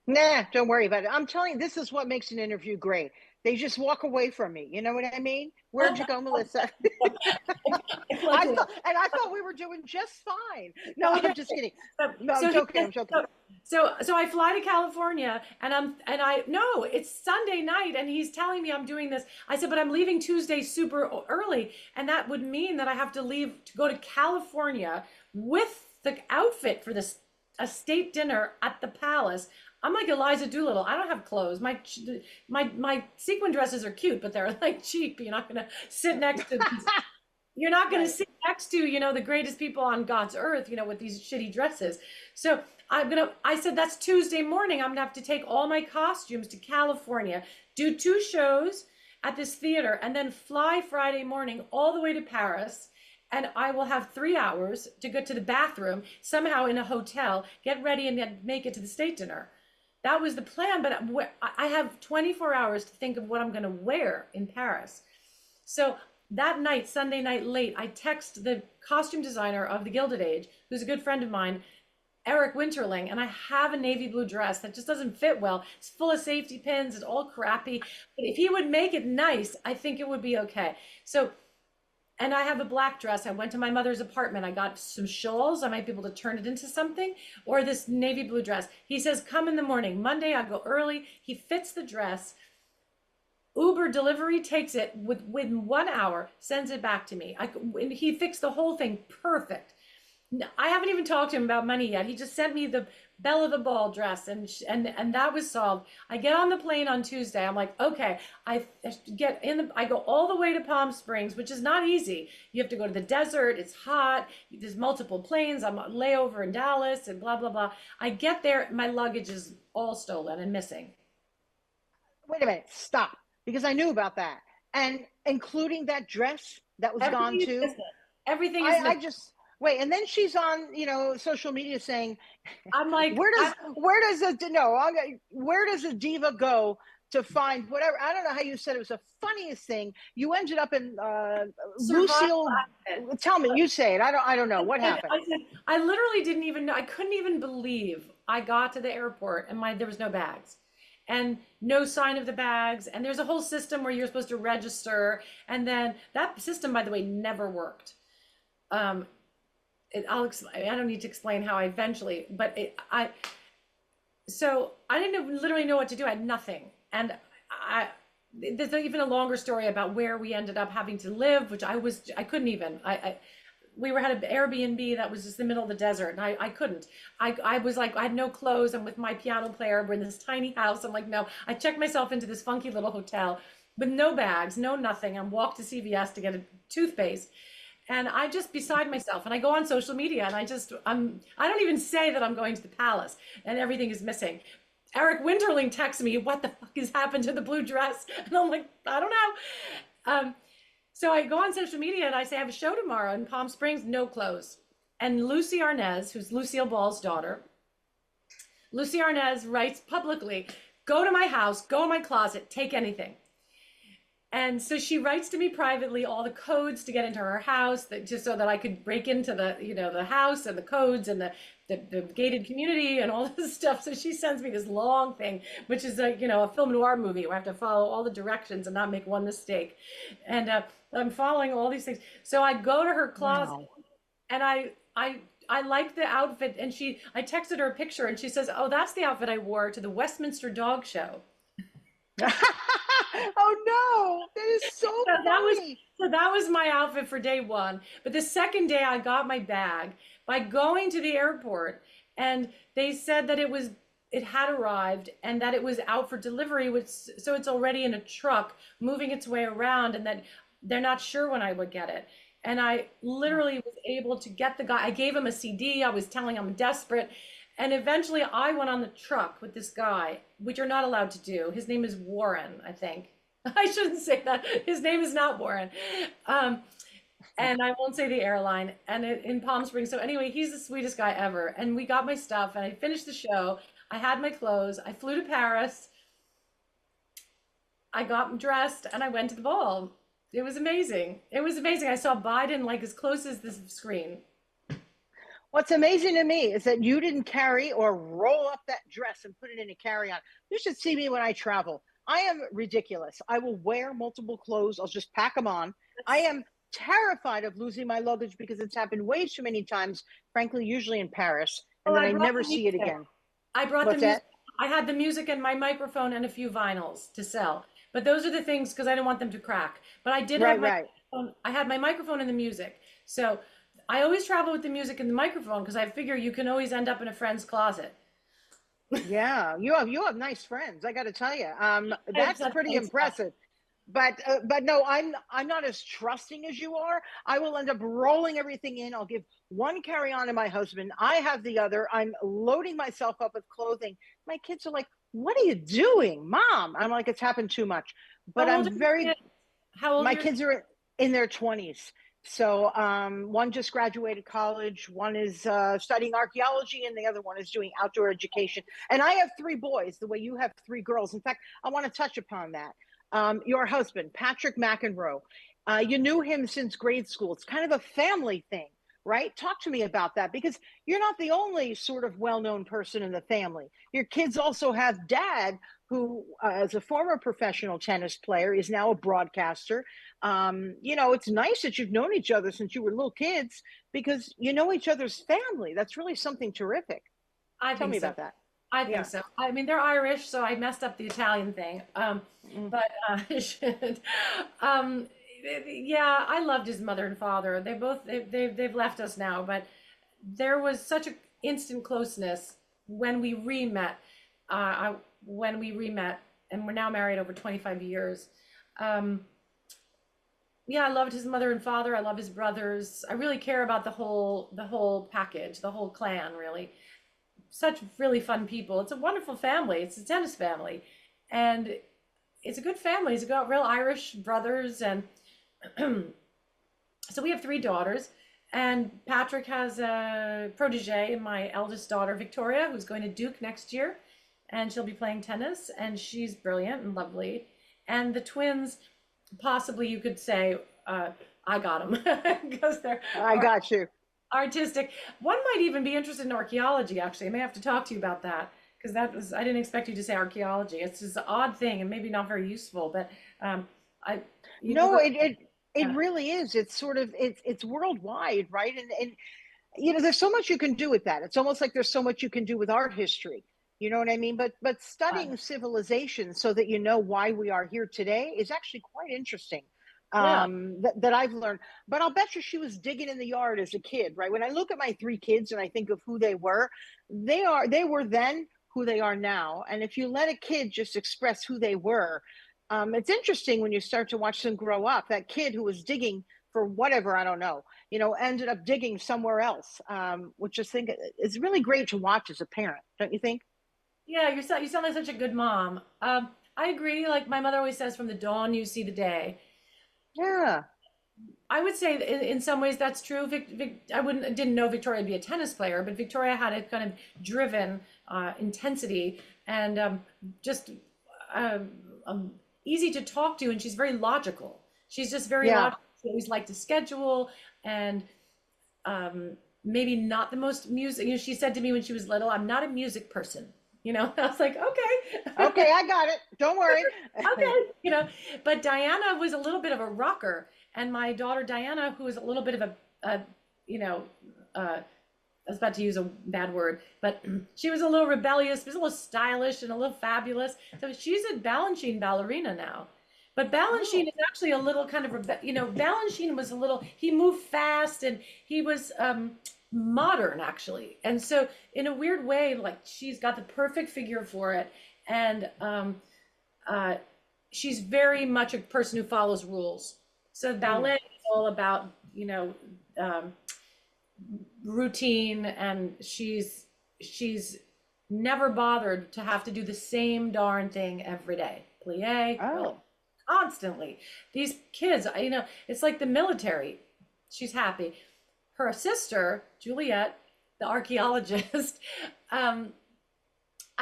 nah, don't worry about it. I'm telling you, this is what makes an interview great. They just walk away from me. You know what I mean? Where'd you go, Melissa? I thought we were doing just fine. No, I'm just kidding. No, I'm joking. I'm joking. So I fly to California, and I know it's Sunday night, and he's telling me I'm doing this. I said, but I'm leaving Tuesday super early, and that would mean that I have to leave to go to California with the outfit for this a state dinner at the Palace. I'm like Eliza Doolittle. I don't have clothes. My sequin dresses are cute, but they're like cheap. You're not gonna sit next to these, you're not gonna Right. sit next to, you know, the greatest people on God's earth, you know, with these shitty dresses. So I said, that's Tuesday morning. I'm gonna have to take all my costumes to California, do 2 shows at this theater, and then fly Friday morning all the way to Paris. And I will have 3 hours to go to the bathroom somehow in a hotel, get ready, and then make it to the state dinner. That was the plan, but I have 24 hours to think of what I'm going to wear in Paris. So that night, Sunday night late, I text the costume designer of the Gilded Age, who's a good friend of mine, Eric Winterling, and I have a navy blue dress that just doesn't fit well. It's full of safety pins. It's all crappy. But if he would make it nice, I think it would be okay. So, and I have a black dress. I went to my mother's apartment. I got some shawls. I might be able to turn it into something, or this navy blue dress. He says, come in the morning. Monday, I go early. He fits the dress. Uber delivery takes it within 1 hour, sends it back to me. And he fixed the whole thing perfect. I haven't even talked to him about money yet. He just sent me the belle of the ball dress, and that was solved. I get on the plane on Tuesday. I'm like, okay, I go all the way to Palm Springs, which is not easy. You have to go to the desert. It's hot. There's multiple planes. I'm on layover in Dallas and blah, blah, blah. I get there. My luggage is all stolen and missing. Wait a minute. Stop. Because I knew about that. And including that dress that was gone Everything is too. missing. Everything is I missing. just wait, and then she's on, social media saying, I'm like, where does a diva go to find whatever? I don't know how you said it was the funniest thing. You ended up in Lucille. Tell me, you say it. I don't know what happened. I literally didn't even know. I couldn't even believe I got to the airport and there was no bags. And no sign of the bags. And there's a whole system where you're supposed to register. And then that system, by the way, never worked. I don't need to explain how I eventually, so I didn't literally know what to do. I had nothing. And there's even a longer story about where we ended up having to live, which I couldn't even, we had an Airbnb that was just in the middle of the desert, and I couldn't. I was like, I had no clothes. I'm with my piano player. We're in this tiny house. I'm like, no. I checked myself into this funky little hotel with no bags, no nothing. I walked to CVS to get a toothpaste, and I just beside myself. And I go on social media, and I don't even say that I'm going to the Palace, and everything is missing. Eric Winterling texts me, what the fuck has happened to the blue dress? And I'm like, I don't know. So I go on social media and I say, I have a show tomorrow in Palm Springs, no clothes. And Lucy Arnaz, who's Lucille Ball's daughter, Lucy Arnaz writes publicly, go to my house, go in my closet, take anything. And so she writes to me privately all the codes to get into her house, that just so that I could break into the, the house and the codes and the gated community and all this stuff. So she sends me this long thing, which is a film noir movie where I have to follow all the directions and not make one mistake. And I'm following all these things. So I go to her closet. Wow. And I liked the outfit, and I texted her a picture, and she says, "Oh, that's the outfit I wore to the Westminster Dog Show." Oh no, that is so funny. That was my outfit for day one. But the second day, I got my bag by going to the airport, and they said that it had arrived and that it was out for delivery, so it's already in a truck moving its way around, and that they're not sure when I would get it. And I literally was able to get the guy. I gave him a CD. I was telling him I'm desperate. And eventually I went on the truck with this guy, which you're not allowed to do. His name is Warren, I think. I shouldn't say that. His name is not Warren. And I won't say the airline. And in Palm Springs. So anyway, he's the sweetest guy ever. And we got my stuff and I finished the show. I had my clothes. I flew to Paris. I got dressed and I went to the ball. It was amazing. It was amazing. I saw Biden like as close as the screen. What's amazing to me is that you didn't carry or roll up that dress and put it in a carry-on. You should see me when I travel. I am ridiculous. I will wear multiple clothes. I'll just pack them on. I am terrified of losing my luggage because it's happened way too many times, frankly, usually in Paris, and then I never see it again. I brought the music. I had the music and my microphone and a few vinyls to sell. But those are the things because I didn't want them to crack. But I did have I had my microphone and the music. So I always travel with the music and the microphone because I figure you can always end up in a friend's closet. Yeah, you have nice friends. I got to tell you, that's pretty impressive. But no, I'm not as trusting as you are. I will end up rolling everything in. I'll give one carry-on to my husband. I have the other. I'm loading myself up with clothing. My kids are like, "What are you doing, Mom?" I'm like, "It's happened too much." But I'm very. How old? My kids are in their 20s. So one just graduated college. One is studying archaeology, and the other one is doing outdoor education. And I have 3 boys, the way you have 3 girls. In fact, I want to touch upon that. Your husband, Patrick McEnroe, you knew him since grade school. It's kind of a family thing, right? Talk to me about that, because you're not the only sort of well-known person in the family. Your kids also have dad, who, as a former professional tennis player, is now a broadcaster. It's nice that you've known each other since you were little kids, because you know each other's family. That's really something terrific. Tell me about that. I think so. I mean, they're Irish, so I messed up the Italian thing. But I should. Yeah, I loved his mother and father. They've left us now, but there was such an instant closeness when we re-met. And we're now married over 25 years. Yeah, I loved his mother and father. I love his brothers. I really care about the whole package, the whole clan, really. Such really fun people. It's a wonderful family. It's a tennis family. And it's a good family. It's got real Irish brothers. And so we have 3 daughters. And Patrick has a protege, my eldest daughter, Victoria, who's going to Duke next year. And she'll be playing tennis. And she's brilliant and lovely. And the twins, possibly you could say, I got them. Because I got you. Artistic. One might even be interested in archaeology, actually. I may have to talk to you about that, because I didn't expect you to say archaeology. It's just an odd thing and maybe not very useful, but it really is. It's sort of, it's worldwide, right? And there's so much you can do with that. It's almost like there's so much you can do with art history. You know what I mean? But studying civilization so that you know why we are here today is actually quite interesting. That I've learned. But I'll bet you she was digging in the yard as a kid, right? When I look at my 3 kids and I think of who they were then who they are now. And if you let a kid just express who they were, it's interesting when you start to watch them grow up. That kid who was digging for whatever, I don't know, ended up digging somewhere else, which I think is really great to watch as a parent, don't you think? Yeah, you sound like such a good mom. I agree. Like my mother always says, from the dawn you see the day. Yeah. I would say that in some ways that's true. Didn't know Victoria would be a tennis player, but Victoria had a kind of driven intensity and just uh, easy to talk to, and she's very logical. She's just very Yeah. logical. She always liked to schedule, and maybe not the most music. You know, she said to me when she was little, "I'm not a music person." You know, I was like, okay. Okay, I got it. Don't worry. Okay, you know, but Diana was a little bit of a rocker, and my daughter Diana, who is a little bit of a you know, I was about to use a bad word, but she was a little rebellious, was a little stylish and a little fabulous. So she's a Balanchine ballerina now. But Balanchine is actually a little kind of, you know, Balanchine was a little, he moved fast and he was modern actually. And so in a weird way, like she's got the perfect figure for it. And she's very much a person who follows rules. So ballet is all about, you know, routine, and she's never bothered to have to do the same darn thing every day. Plie, Oh. constantly. These kids, you know, it's like the military. She's happy. Her sister, Juliet, the archaeologist, I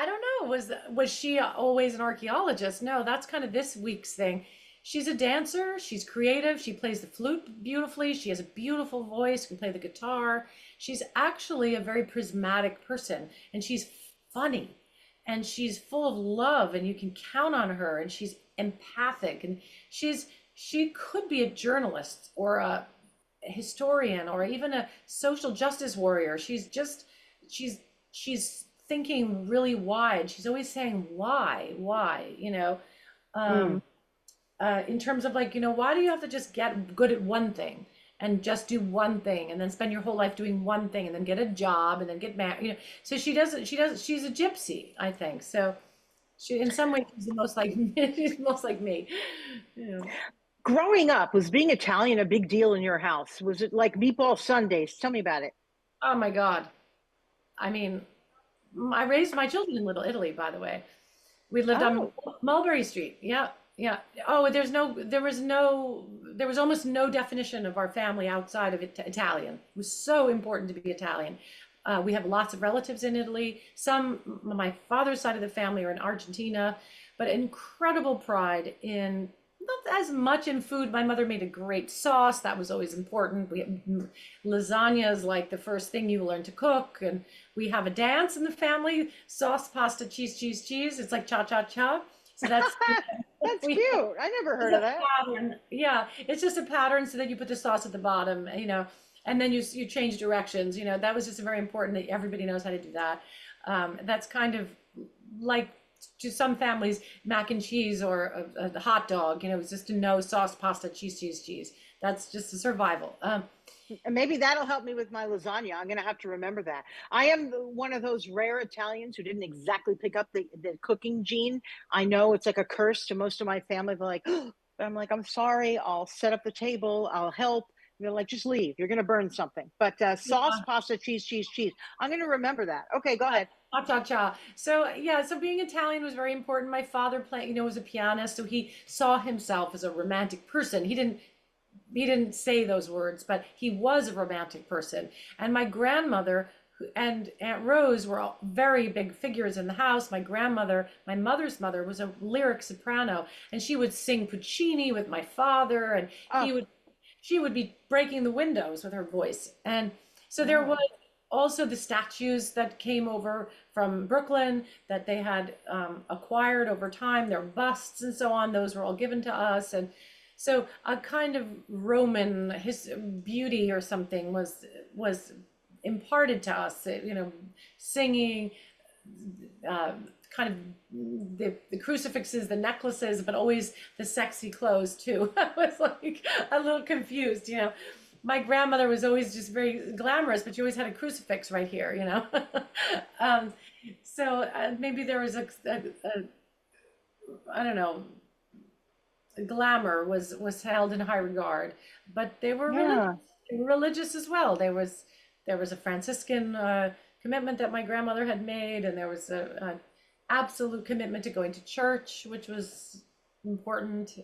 don't know, was she always an archaeologist? No, that's kind of this week's thing. She's a dancer, she's creative, she plays the flute beautifully, she has a beautiful voice, can play the guitar. She's actually a very prismatic person, and she's funny, and she's full of love, and you can count on her, and she's empathic, and she could be a journalist or a historian or even a social justice warrior. She's thinking really wide. She's always saying why, you know. In terms of like, you know, why do you have to just get good at one thing and just do one thing and then spend your whole life doing one thing and then get a job and then get married, you know? So she's a gypsy, I think. So she, in some ways, she's the most like she's most like me. You know. Growing up, was being Italian a big deal in your house? Was it like meatball Sundays? Tell me about it. Oh my God. I mean, I raised my children in Little Italy, by the way. We lived on Mulberry Street. Yeah. Yeah. Oh, there was almost no definition of our family outside of Italian. It was so important to be Italian. We have lots of relatives in Italy. Some, my father's side of the family are in Argentina, but incredible pride in, not as much in food. My mother made a great sauce. That was always important. Lasagna is like the first thing you learn to cook. And we have a dance in the family, sauce, pasta, cheese, cheese, cheese. It's like cha-cha-cha. So that's That's cute. I never heard of that. Pattern. Yeah, it's just a pattern so that you put the sauce at the bottom, you know, and then you change directions. You know, that was just very important that everybody knows how to do that. That's kind of like to some families, mac and cheese or a hot dog. You know, it's just to know sauce, pasta, cheese, cheese, cheese. That's just a survival. And maybe that'll help me with my lasagna. I'm going to have to remember that. I am one of those rare Italians who didn't exactly pick up the cooking gene. I know it's like a curse to most of my family. They're like, but I'm like, I'm sorry. I'll set up the table. I'll help. And they're like, just leave. You're going to burn something. But sauce, pasta, cheese, cheese, cheese. I'm going to remember that. Okay, go ahead. Cha cha cha. So yeah, so being Italian was very important. My father was a pianist, so he saw himself as a romantic person. He didn't say those words, but he was a romantic person. And my grandmother and Aunt Rose were all very big figures in the house. My grandmother, my mother's mother, was a lyric soprano, and she would sing Puccini with my father, and she would be breaking the windows with her voice. And so there was also the statues that came over from Brooklyn that they had acquired over time, their busts and so on. Those were all given to us. And so a kind of Roman beauty or something was imparted to us, you know, singing, kind of the crucifixes, the necklaces, but always the sexy clothes too. I was like a little confused, you know. My grandmother was always just very glamorous, but she always had a crucifix right here, you know. So maybe there was I don't know, glamour was held in high regard, but they were religious as well. There was a Franciscan commitment that my grandmother had made, and there was a absolute commitment to going to church, which was important.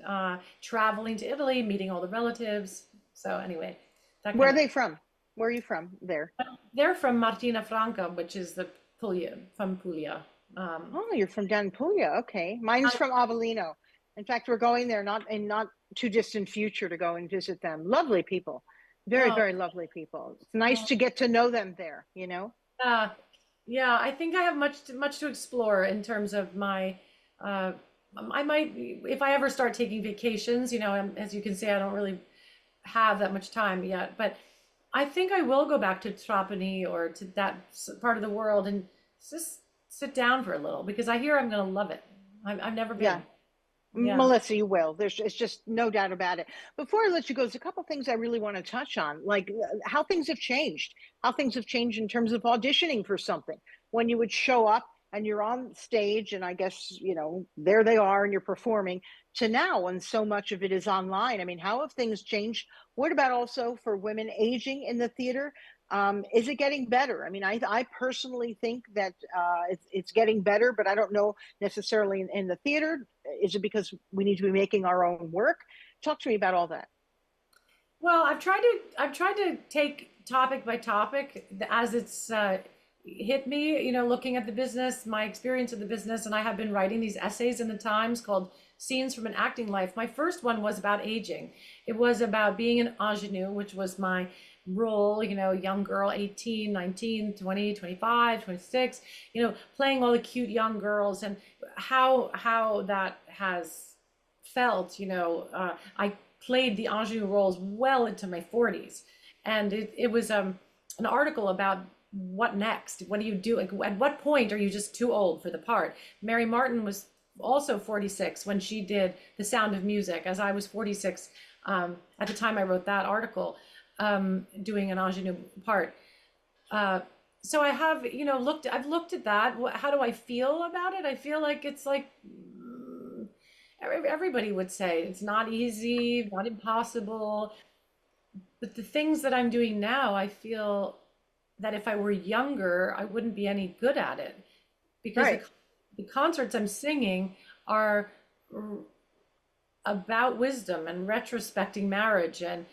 Traveling to Italy, meeting all the relatives. So anyway, that Where kind are of, they from? Where are you from there? they're from Martina Franca, which is the Puglia, from Puglia. Oh, you're from down in Puglia. Okay. Mine's from Avellino. In fact, we're going there not too distant future to go and visit them. Lovely people. Very, Oh, very lovely people. It's nice oh, to get to know them there, you know? yeah, yeah. I think I have much to explore in terms of my. Uh, I might, if I ever start taking vacations, as you can see, I don't really have that much time yet, but I think I will go back to Trapani or to that part of the world and just sit down for a little because I hear I'm going to love it. I've never Yeah. been. Yeah. Melissa, you will. It's just no doubt about it. Before I let you go, there's a couple things I really want to touch on, like how things have changed, how things have changed in terms of auditioning for something. When you would show up and you're on stage, and I guess, there they are and you're performing, to now when so much of it is online. I mean, how have things changed? What about also for women aging in the theater? Is it getting better? I mean, I personally think that it's getting better, but I don't know necessarily in the theater. Is it because we need to be making our own work? Talk to me about all that. Well, I've tried to take topic by topic as it's hit me, looking at the business, my experience of the business, and I have been writing these essays in the Times called Scenes from an Acting Life. My first one was about aging. It was about being an ingenue, which was my role, young girl, 18, 19, 20, 25, 26, playing all the cute young girls and how that has felt, I played the ingenue roles well into my 40s. And it was an article about what next? What do you do? Like, at what point are you just too old for the part? Mary Martin was also 46 when she did The Sound of Music, as I was 46 at the time I wrote that article, doing an ingenue part. So I have, I've looked at that. How do I feel about it? I feel like it's like everybody would say it's not easy, not impossible. But the things that I'm doing now, I feel that if I were younger, I wouldn't be any good at it because Right. the concerts I'm singing are about wisdom and retrospecting marriage and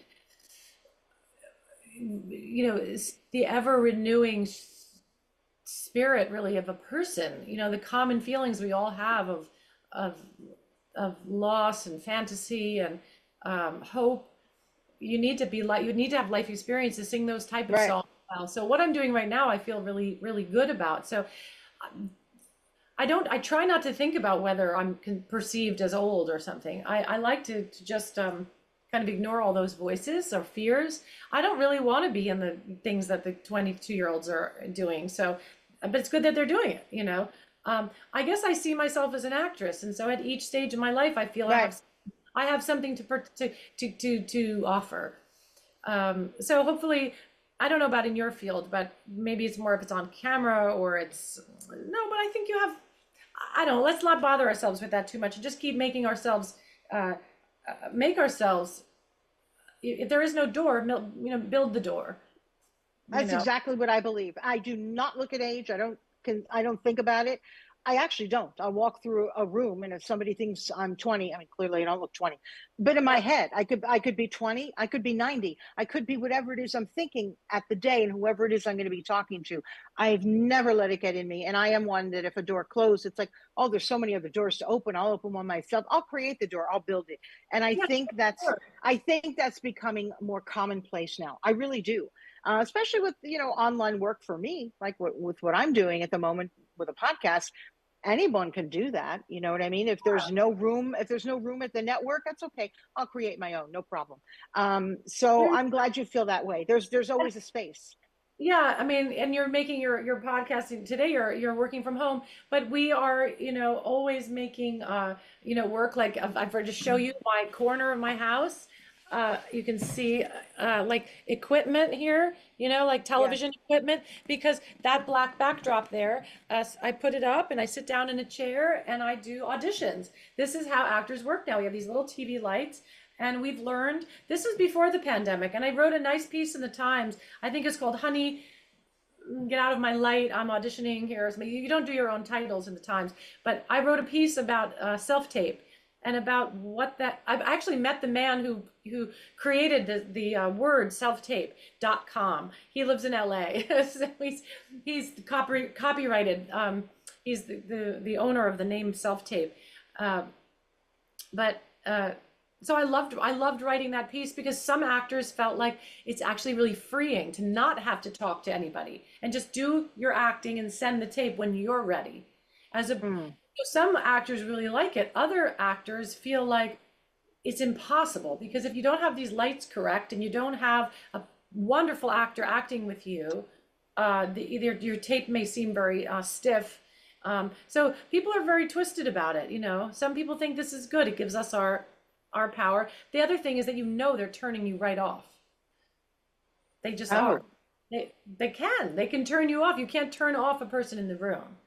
the ever renewing spirit really of a person, the common feelings we all have of of loss and fantasy and hope. You need to have life experience to sing those type of Right. songs well. So what I'm doing right now, I feel really, really good about. So I try not to think about whether I'm perceived as old or something. I like to just kind of ignore all those voices or fears. I don't really want to be in the things that the 22-year-olds are doing. So, but it's good that they're doing it. I guess I see myself as an actress, and so at each stage of my life, I feel Right. I have something to offer. So hopefully, I don't know about in your field, but maybe it's more if it's on camera or it's no. But I think you have. I don't know. Let's not bother ourselves with that too much, and just keep making ourselves make ourselves. If there is no door, build the door. You That's know. exactly what I believe. I do not look at age. I don't think about it. I actually don't. I'll walk through a room and if somebody thinks I'm 20, I mean clearly I don't look 20. But in my head, I could be 20, I could be 90, I could be whatever it is I'm thinking at the day and whoever it is I'm going to be talking to. I've never let it get in me. And I am one that if a door closed, it's like, oh, there's so many other doors to open. I'll open one myself. I'll create the door. I'll build it. And Yeah, sure. I think that's becoming more commonplace now. I really do. Especially with online work for me, like with what I'm doing at the moment with a podcast. Anyone can do that. You know what I mean? If there's no room at the network, that's okay. I'll create my own, no problem. So I'm glad you feel that way. There's always a space. Yeah, I mean, and you're making your podcasting today. You're working from home, but we are, always making, work. Like I've just show you my corner of my house. You can see like equipment here, like Yeah. television equipment, because that black backdrop there, I put it up and I sit down in a chair and I do auditions. This is how actors work now. We have these little TV lights. And we've learned, this was before the pandemic, and I wrote a nice piece in the Times. I think it's called Honey, Get Out of My Light, I'm auditioning here. You don't do your own titles in the Times, but I wrote a piece about self-tape and about what that. I've actually met the man who created the word self-tape.com. He lives in LA. So he's copyrighted. He's the owner of the name self-tape. But so I loved writing that piece because some actors felt like it's actually really freeing to not have to talk to anybody and just do your acting and send the tape when you're ready. As a Some actors really like it. Other actors feel like it's impossible because if you don't have these lights correct and you don't have a wonderful actor acting with you, either your tape may seem very stiff. So people are very twisted about it. You know, some people think this is good. It gives us our power. The other thing is that they're turning you right off. They just are. They can turn you off. You can't turn off a person in the room.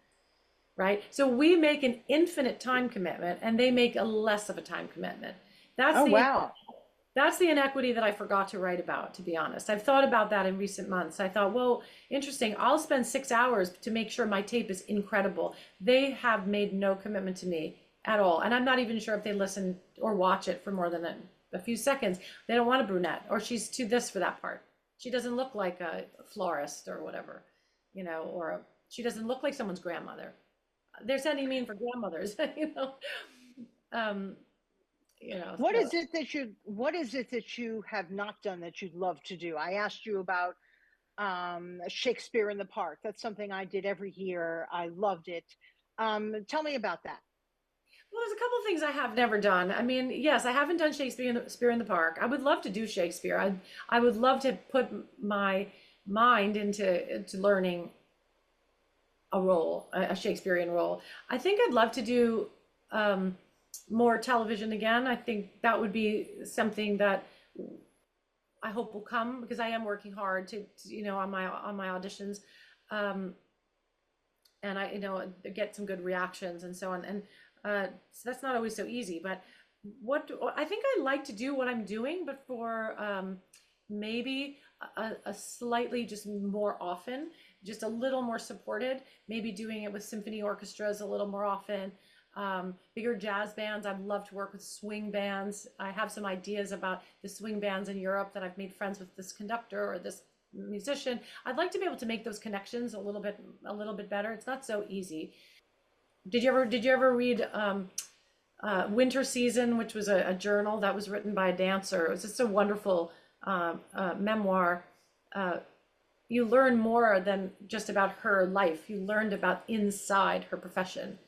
Right? So we make an infinite time commitment and they make a less of a time commitment. That's the inequity that I forgot to write about, to be honest. I've thought about that in recent months. I thought, well, interesting. I'll spend 6 hours to make sure my tape is incredible. They have made no commitment to me at all. And I'm not even sure if they listen or watch it for more than a few seconds. They don't want a brunette, or she's too this for that part. She doesn't look like a florist or whatever, you know, she doesn't look like someone's grandmother. They're sending me in for grandmothers, you know. What is it that you have not done that you'd love to do? I asked you about Shakespeare in the Park. That's something I did every year. I loved it. Tell me about that. Well, there's a couple of things I have never done. I mean, yes, I haven't done Shakespeare in the Park. I would love to do Shakespeare. I would love to put my mind into learning a Shakespearean role. I think I'd love to do more television again. I think that would be something that I hope will come because I am working hard to on my auditions, and I get some good reactions and so on. And so that's not always so easy. But I think I like to do what I'm doing, but for maybe a slightly just more often. Just a little more supported, maybe doing it with symphony orchestras a little more often, bigger jazz bands. I'd love to work with swing bands. I have some ideas about the swing bands in Europe that I've made friends with this conductor or this musician. I'd like to be able to make those connections a little bit better. It's not so easy. Did you ever read Winter Season, which was a journal that was written by a dancer? It was just a wonderful memoir. You learn more than just about her life. You learned about inside her profession.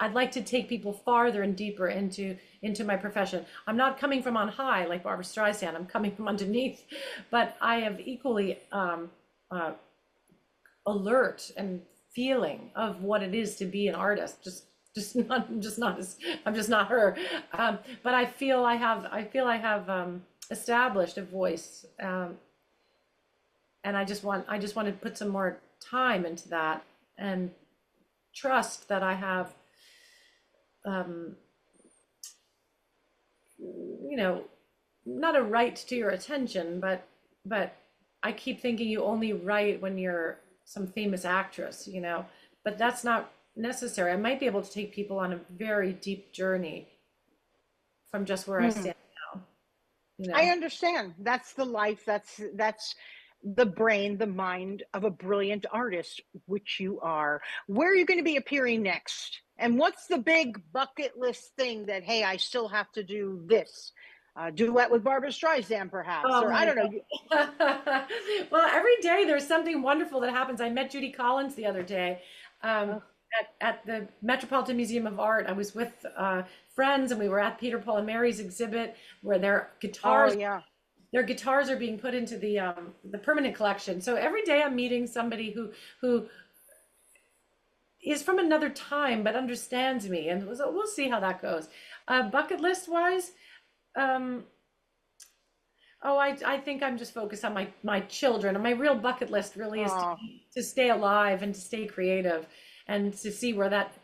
I'd like to take people farther and deeper into my profession. I'm not coming from on high like Barbra Streisand. I'm coming from underneath, but I have equally alert and feeling of what it is to be an artist. I'm just not her. But I feel I have established a voice. And I just want to put some more time into that and trust that I have, not a right to your attention, but I keep thinking you only write when you're some famous actress, but that's not necessary. I might be able to take people on a very deep journey from just where I stand now. I understand. That's the life. That's the brain, the mind of a brilliant artist, which you are. Where are you going to be appearing next? And what's the big bucket list thing that, hey, I still have to do this? Duet with Barbra Streisand, perhaps, or I don't know. Well, every day there's something wonderful that happens. I met Judy Collins the other day at the Metropolitan Museum of Art. I was with friends, and we were at Peter, Paul, and Mary's exhibit where their guitars. Oh, yeah. Their guitars are being put into the permanent collection. So every day I'm meeting somebody who is from another time but understands me, and we'll see how that goes. Bucket list wise, I think I'm just focused on my children. And my real bucket list really is to stay alive and to stay creative and to see where that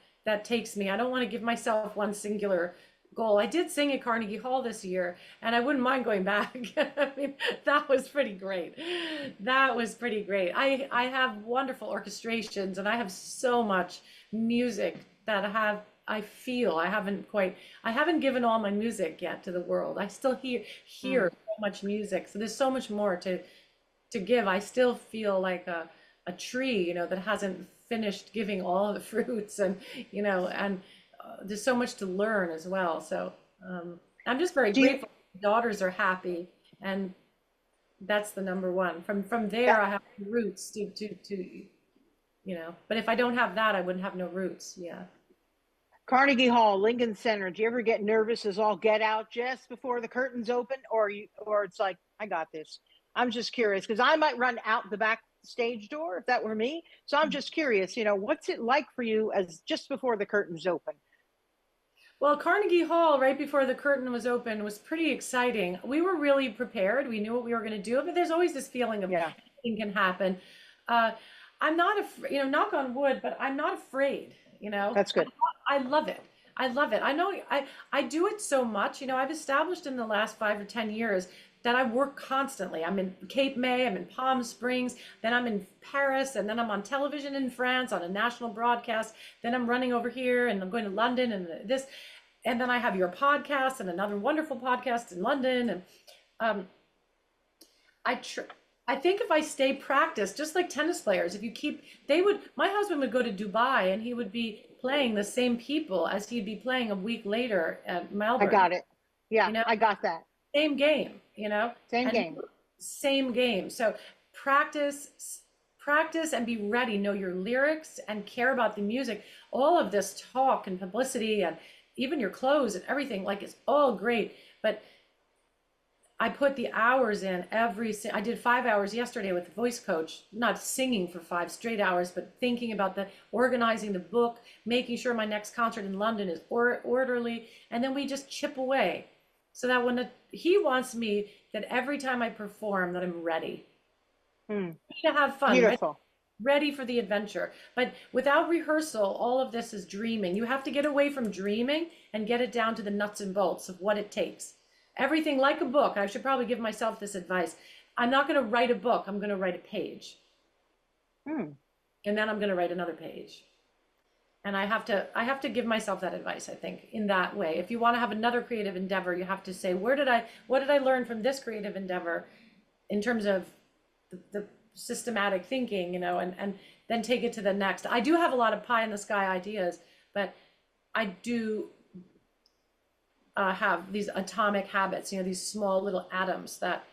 takes me. I don't want to give myself one singular goal. I did sing at Carnegie Hall this year, and I wouldn't mind going back. I mean, that was pretty great. I have wonderful orchestrations, and I have so much music that I feel I haven't given all my music yet to the world. I still hear so much music. So there's so much more to give. I still feel like a tree, that hasn't finished giving all of the fruits, and and there's so much to learn as well. So I'm just very grateful. Daughters are happy, and that's the number one. From there, I have roots to But if I don't have that, I wouldn't have no roots. Yeah. Carnegie Hall, Lincoln Center. Do you ever get nervous as all get out just before the curtains open, or it's like, I got this? I'm just curious because I might run out the back stage door if that were me. So I'm just curious, what's it like for you as just before the curtains open? Well, Carnegie Hall, right before the curtain was open, was pretty exciting. We were really prepared. We knew what we were going to do, but there's always this feeling of anything can happen. I'm not afraid, knock on wood, but I'm not afraid. That's good. I love it. I love it. I know I do it so much. I've established in the last 5 or 10 years that I work constantly. I'm in Cape May, I'm in Palm Springs, then I'm in Paris, and then I'm on television in France on a national broadcast. Then I'm running over here and I'm going to London and this, and then I have your podcast and another wonderful podcast in London. And I think if I stay practiced, just like tennis players, my husband would go to Dubai and he would be playing the same people as he'd be playing a week later at Melbourne. I got it. Yeah, I got that. Same game, Same game. So practice and be ready, know your lyrics and care about the music. All of this talk and publicity and even your clothes and everything, it's all great. But I put the hours in I did 5 hours yesterday with the voice coach, not singing for 5 straight hours, but thinking about organizing the book, making sure my next concert in London is orderly. And then we just chip away so that he wants me that every time I perform that I'm ready to have fun. Beautiful. Ready for the adventure. But without rehearsal, all of this is dreaming. You have to get away from dreaming and get it down to the nuts and bolts of what it takes. Everything like a book. I should probably give myself this advice. I'm not going to write a book. I'm going to write a page. And then I'm going to write another page. And I have to give myself that advice, I think, in that way. If you want to have another creative endeavor, you have to say, what did I learn from this creative endeavor in terms of the systematic thinking, and then take it to the next. I do have a lot of pie in the sky ideas, but I do have these atomic habits, these small little atoms that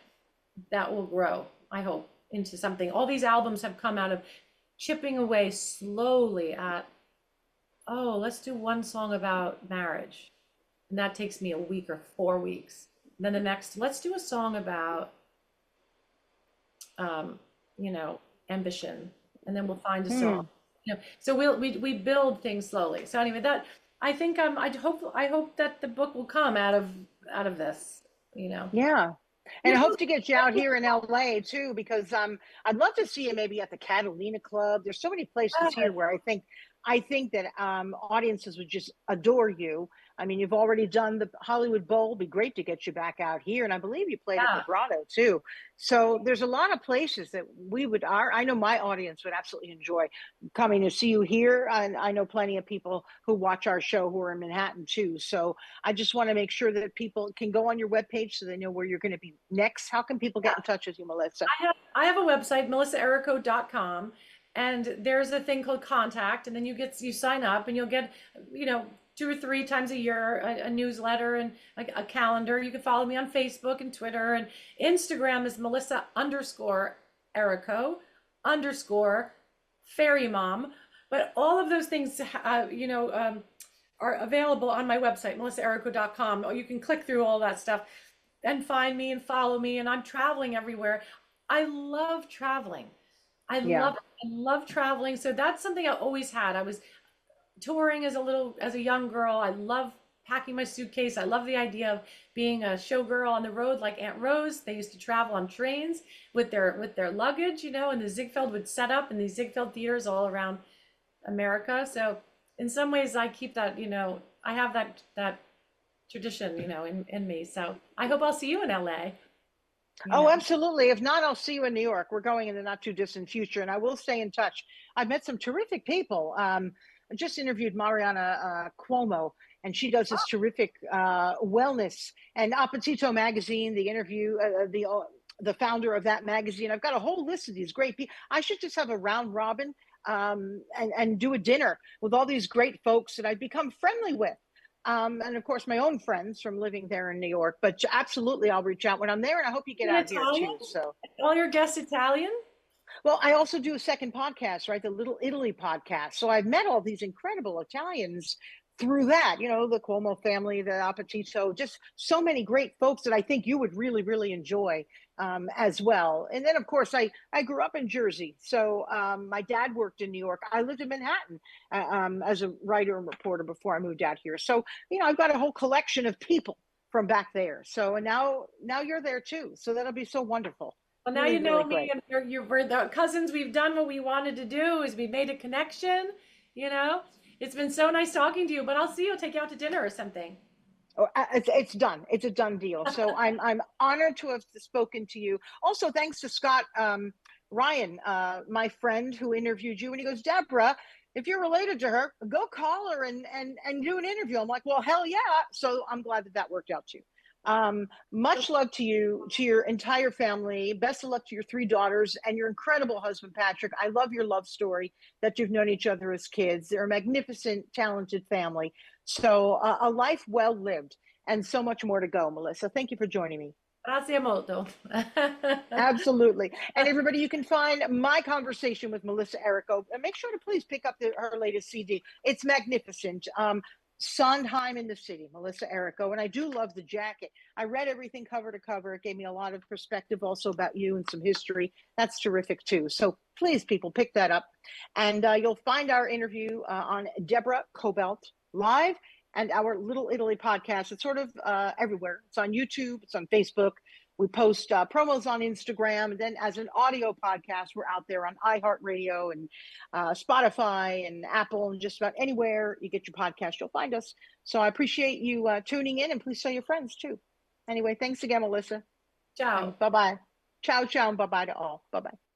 will grow, I hope, into something. All these albums have come out of chipping away slowly at, let's do one song about marriage. And that takes me a week or 4 weeks. And then the next, let's do a song about, ambition. And then we'll find a song. So we build things slowly. So anyway, that I think I hope that the book will come out of this, Yeah. And I hope to get you out here in LA too, because I'd love to see you maybe at the Catalina Club. There's so many places here where I think that audiences would just adore you. I mean, you've already done the Hollywood Bowl. It'd be great to get you back out here. And I believe you played at the Grotto too. So there's a lot of places that I know my audience would absolutely enjoy coming to see you here. And I know plenty of people who watch our show who are in Manhattan too. So I just want to make sure that people can go on your webpage so they know where you're going to be next. How can people get in touch with you, Melissa? I have a website, melissaerrico.com. And there's a thing called contact, and then you sign up and you'll get, 2 or 3 times a year, a newsletter and a calendar. You can follow me on Facebook and Twitter, and Instagram is Melissa_Errico_fairy mom. But all of those things, are available on my website, melissaerrico.com. Or you can click through all that stuff and find me and follow me. And I'm traveling everywhere. I love traveling. I love traveling. So that's something I always had. I was touring as a young girl. I love packing my suitcase. I love the idea of being a showgirl on the road like Aunt Rose. They used to travel on trains with their luggage, and the Ziegfeld would set up in these Ziegfeld theaters all around America. So in some ways I keep that, I have that tradition, in me. So I hope I'll see you in LA. Oh, absolutely. If not, I'll see you in New York. We're going in the not too distant future, and I will stay in touch. I've met some terrific people. just interviewed Mariana Cuomo, and she does this terrific wellness and Appetito magazine. The interview, the founder of that magazine. I've got a whole list of these great people. I should just have a round robin and do a dinner with all these great folks that I've become friendly with. And of course, my own friends from living there in New York. But absolutely, I'll reach out when I'm there, and I hope you get out here too. So, all your guests Italian? Well, I also do a second podcast, right? The Little Italy podcast. So I've met all these incredible Italians through that, you know, the Cuomo family, the Appetito, just so many great folks that I think you would really, really enjoy as well. And then, of course, I grew up in Jersey. So my dad worked in New York. I lived in Manhattan as a writer and reporter before I moved out here. So, you know, I've got a whole collection of people from back there. So, and now you're there too. So that'll be so wonderful. Well, now really, you know really me, and we're the cousins. We've done what we wanted to do. Is we made a connection. You know, it's been so nice talking to you. But I'll see you. I'll take you out to dinner or something. Oh, it's done. It's a done deal. So I'm honored to have spoken to you. Also, thanks to Scott Ryan, my friend who interviewed you, and he goes, Deborah, if you're related to her, go call her and do an interview. I'm like, well, hell yeah. So I'm glad that worked out too. Much love to you, to your entire family. Best of luck to your 3 daughters and your incredible husband, Patrick. I love your love story that you've known each other as kids. They're a magnificent, talented family. So a life well lived, and so much more to go, Melissa. Thank you for joining me. Grazie molto. Absolutely. And everybody, you can find my conversation with Melissa Errico, and make sure to please pick up her latest CD. It's magnificent. Sondheim in the City, Melissa Errico. And I do love the jacket. I read everything cover to cover. It gave me a lot of perspective also about you and some history. That's terrific too. So please, people, pick that up. And you'll find our interview on Deborah Cobelt Live and our Little Italy podcast. It's sort of everywhere. It's on YouTube. It's on Facebook. We post promos on Instagram, and then as an audio podcast, we're out there on iHeartRadio and Spotify and Apple, and just about anywhere you get your podcast, you'll find us. So I appreciate you tuning in, and please tell your friends too. Anyway, thanks again, Melissa. Ciao. Bye-bye. Ciao, ciao, and bye-bye to all. Bye-bye.